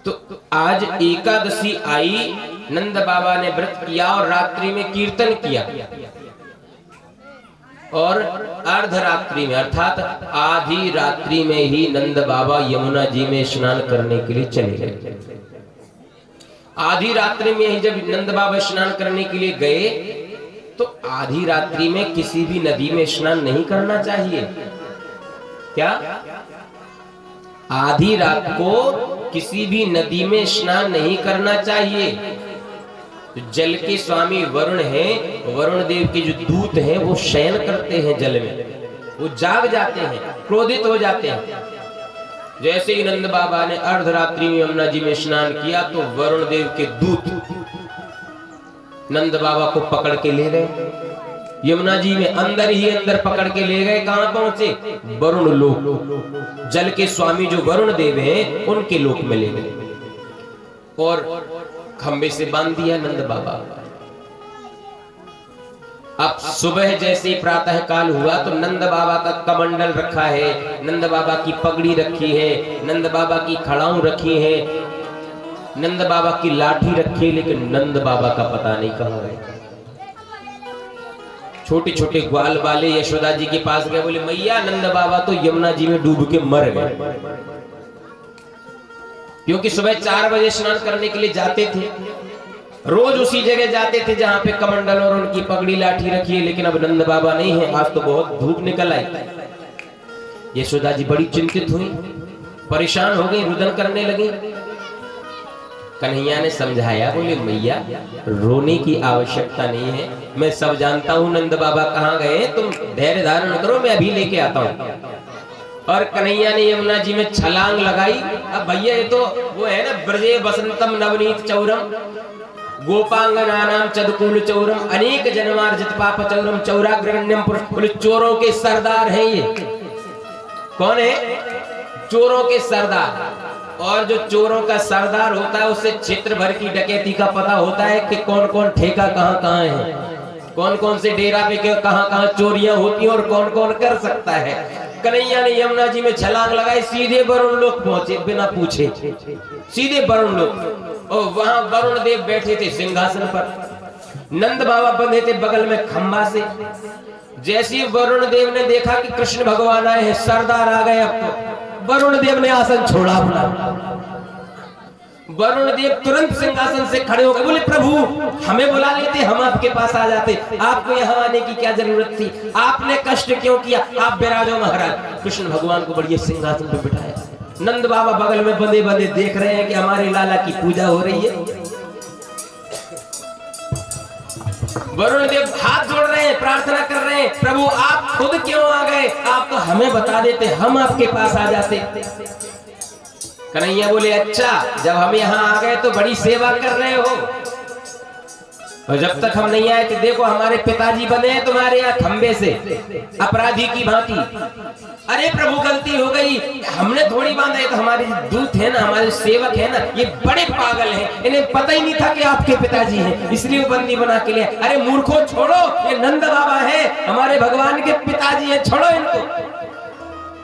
तो आज एकादशी आई, नंद बाबा ने व्रत किया और रात्रि में कीर्तन किया। और अर्धरात्रि में अर्थात आधी रात्रि में ही नंद बाबा यमुना जी में स्नान करने के लिए चले गए। आधी रात्रि में ही जब नंद बाबा स्नान करने के लिए गए तो आधी रात्रि में किसी भी नदी में स्नान नहीं करना चाहिए। क्या आधी रात को किसी भी नदी में स्नान नहीं करना चाहिए? तो जल के स्वामी वरुण हैं, वरुण देव के जो दूत हैं वो शयन करते हैं जल में, वो जाग जाते हैं, क्रोधित हो जाते हैं। जैसे ही नंद बाबा ने अर्धरात्रि में यमुना जी में स्नान किया तो वरुण देव के दूत नंद बाबा को पकड़ के ले गए यमुना जी में, अंदर ही अंदर पकड़ के ले गए। कहां पहुंचे? वरुण लोक। जल के स्वामी जो वरुण देव हैं उनके लोक में ले गए और खंबे से बांध दिया नंद बाबा। अब सुबह जैसे प्रातः काल हुआ तो नंद बाबा का कमंडल रखा है, नंद बाबा की पगड़ी रखी है, नंद बाबा की खड़ाऊ रखी है, नंद बाबा की लाठी रखी है, लेकिन नंद बाबा का पता नहीं कहां है। छोटे छोटे ग्वाल वाले यशोदा जी के पास गए, बोले मैया नंद बाबा तो यमुना जी में डूब के मर गए। क्योंकि सुबह 4 बजे स्नान करने के लिए जाते थे, रोज उसी जगह जाते थे जहां पे कमंडल और उनकी पगड़ी लाठी रखी है। लेकिन अब नंद बाबा नहीं है, आज तो बहुत धूप निकल आई। यशोदा जी बड़ी चिंतित हुई, परेशान हो गई, रुदन करने लगी। कन्हैया ने समझाया, बोले मैया रोने की आवश्यकता नहीं है, मैं सब जानता हूँ नंद बाबा कहाँ गए, तुम धैर्य धारण करो, मैं अभी लेके आता हूँ। और कन्हैया ने यमुना जी में छलांग लगाई। अब भैया ये तो वो है ना, ब्रजे बसंतम नवनीत चौरम गोपांगनानाम चदकुल चौरम अनेक जन्मार्जित पाप चौरम चौराग्रगण्यम पुरुष। बोले चोरों के सरदार हैं ये। कौन है? चोरों के सरदार। और जो चोरों का सरदार होता है उससे क्षेत्र भर की डकैती का पता होता है कि कौन कौन ठेका कहाँ कहाँ है, कौन कौन से डेरा पे कहाँ कहाँ चोरियां होती हैं और कौन कौन कर सकता है। कन्हैया ने यमुना जी में छलांग लगाई, सीधे वरुण लोक पहुंचे बिना पूछे, सीधे वरुण लोक। और वहां वरुण देव बैठे थे सिंहासन पर, नंद बाबा बंधे थे बगल में खंबा से। जैसे ही वरुण देव ने देखा कि कृष्ण भगवान आए हैं, सरदार आ गए, अब तो वरुण देव ने आसन छोड़ा अपना। वरुण देव तुरंत सिंहासन से खड़े हो गए, बोले प्रभु हमें बुला लेते, हम आपके पास आ जाते, आपको यहाँ आने की क्या जरूरत थी, आपने कष्ट क्यों किया, आप विराजो महाराज। कृष्ण भगवान को बढ़िया सिंहासन पे बिठाया। नंद बाबा बगल में बंधे बंधे देख रहे हैं कि हमारे लाला की पूजा हो रही है। वरुण देव हाथ जोड़ रहे हैं, प्रार्थना कर रहे हैं, प्रभु आप खुद क्यों आ गए, आप तो हमें बता देते, हम आपके पास आ जाते। कन्हैया बोले अच्छा, जब हम यहाँ आ गए तो बड़ी सेवा कर रहे हो, और जब तक हम नहीं आए तो देखो हमारे पिताजी बने हैं तुम्हारे यहाँ खंबे से अपराधी की भांति। अरे प्रभु गलती हो गई, हमने थोड़ी बांधा है, तो हमारे दूत है ना, हमारे सेवक है ना, ये बड़े पागल हैं, इन्हें पता ही नहीं था कि आपके पिताजी हैं, इसलिए वो बंदी बना के लिए। अरे मूर्खों छोड़ो, ये नंद बाबा है, हमारे भगवान के पिताजी हैं, छोड़ो इनको।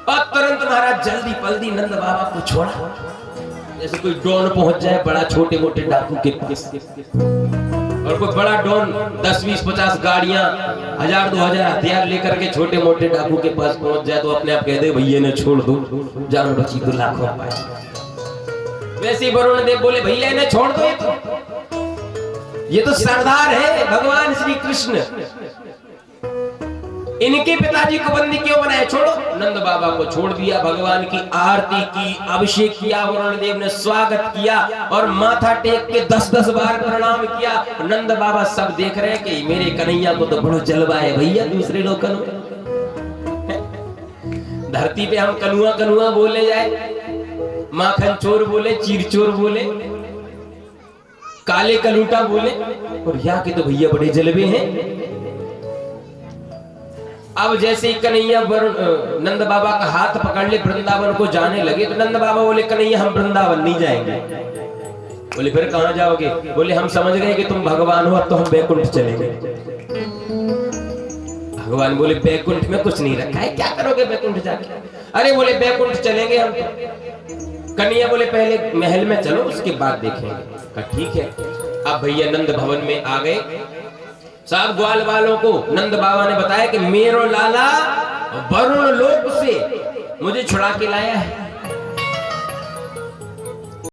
और तुरंत महाराज जल्दी पल्दी नंद बाबा को छोड़ा, जैसे कोई डॉन पहुंच जाए बड़ा छोटे मोटे डाकू के पास, और कोई बड़ा डॉन 10, 20, 50 गाड़ियां 1000, 2000 हथियार लेकर के छोटे मोटे डाकू के पास पहुंच जाए तो अपने आप कह दे भैया ने छोड़ दो, जान बची तो लाखों पाए। वैसे वरुण देव बोले भैया ने छोड़ दो, ये तो सरदार है भगवान श्री कृष्ण, इनके पिताजी को बंदी क्यों बनाया, छोड़ो। नंद बाबा को छोड़ दिया, भगवान की आरती की, अभिषेक किया, वरुण देव ने स्वागत किया और माथा टेक के 10-10 बार प्रणाम किया। नंद बाबा सब देख रहे हैं कि मेरे कन्हैया को तो बड़ा जलवा है भैया दूसरे लोगों में। धरती पे हम कनुआ कनुआ बोले जाए, माखन चोर बोले, चीर चोर बोले, काले कलूटा बोले, और यहाँ के तो भैया बड़े जलवे हैं। अब जैसे ही कन्हैया नंद बाबा का हाथ पकड़ ले वृंदावन को जाने लगे, तो नंद बाबा बोले कन्हैया हम वृंदावन नहीं जाएंगे। बोले फिर कहां जाओगे? बोले हम समझ गए कि तुम भगवान हो, अब तो हम बैकुंठ चलेंगे। भगवान बोले बैकुंठ में कुछ नहीं रखा है, क्या करोगे बैकुंठ जाके? अरे बोले बैकुंठ चलेंगे हम। कन्हैया बोले पहले महल में चलो, उसके बाद देखेंगे। कहा ठीक है। अब भैया नंद भवन में आ गए। सब ग्वाल वालों को नंद बाबा ने बताया कि मेरो लाला वरुण लोक से मुझे छुड़ा के लाया है,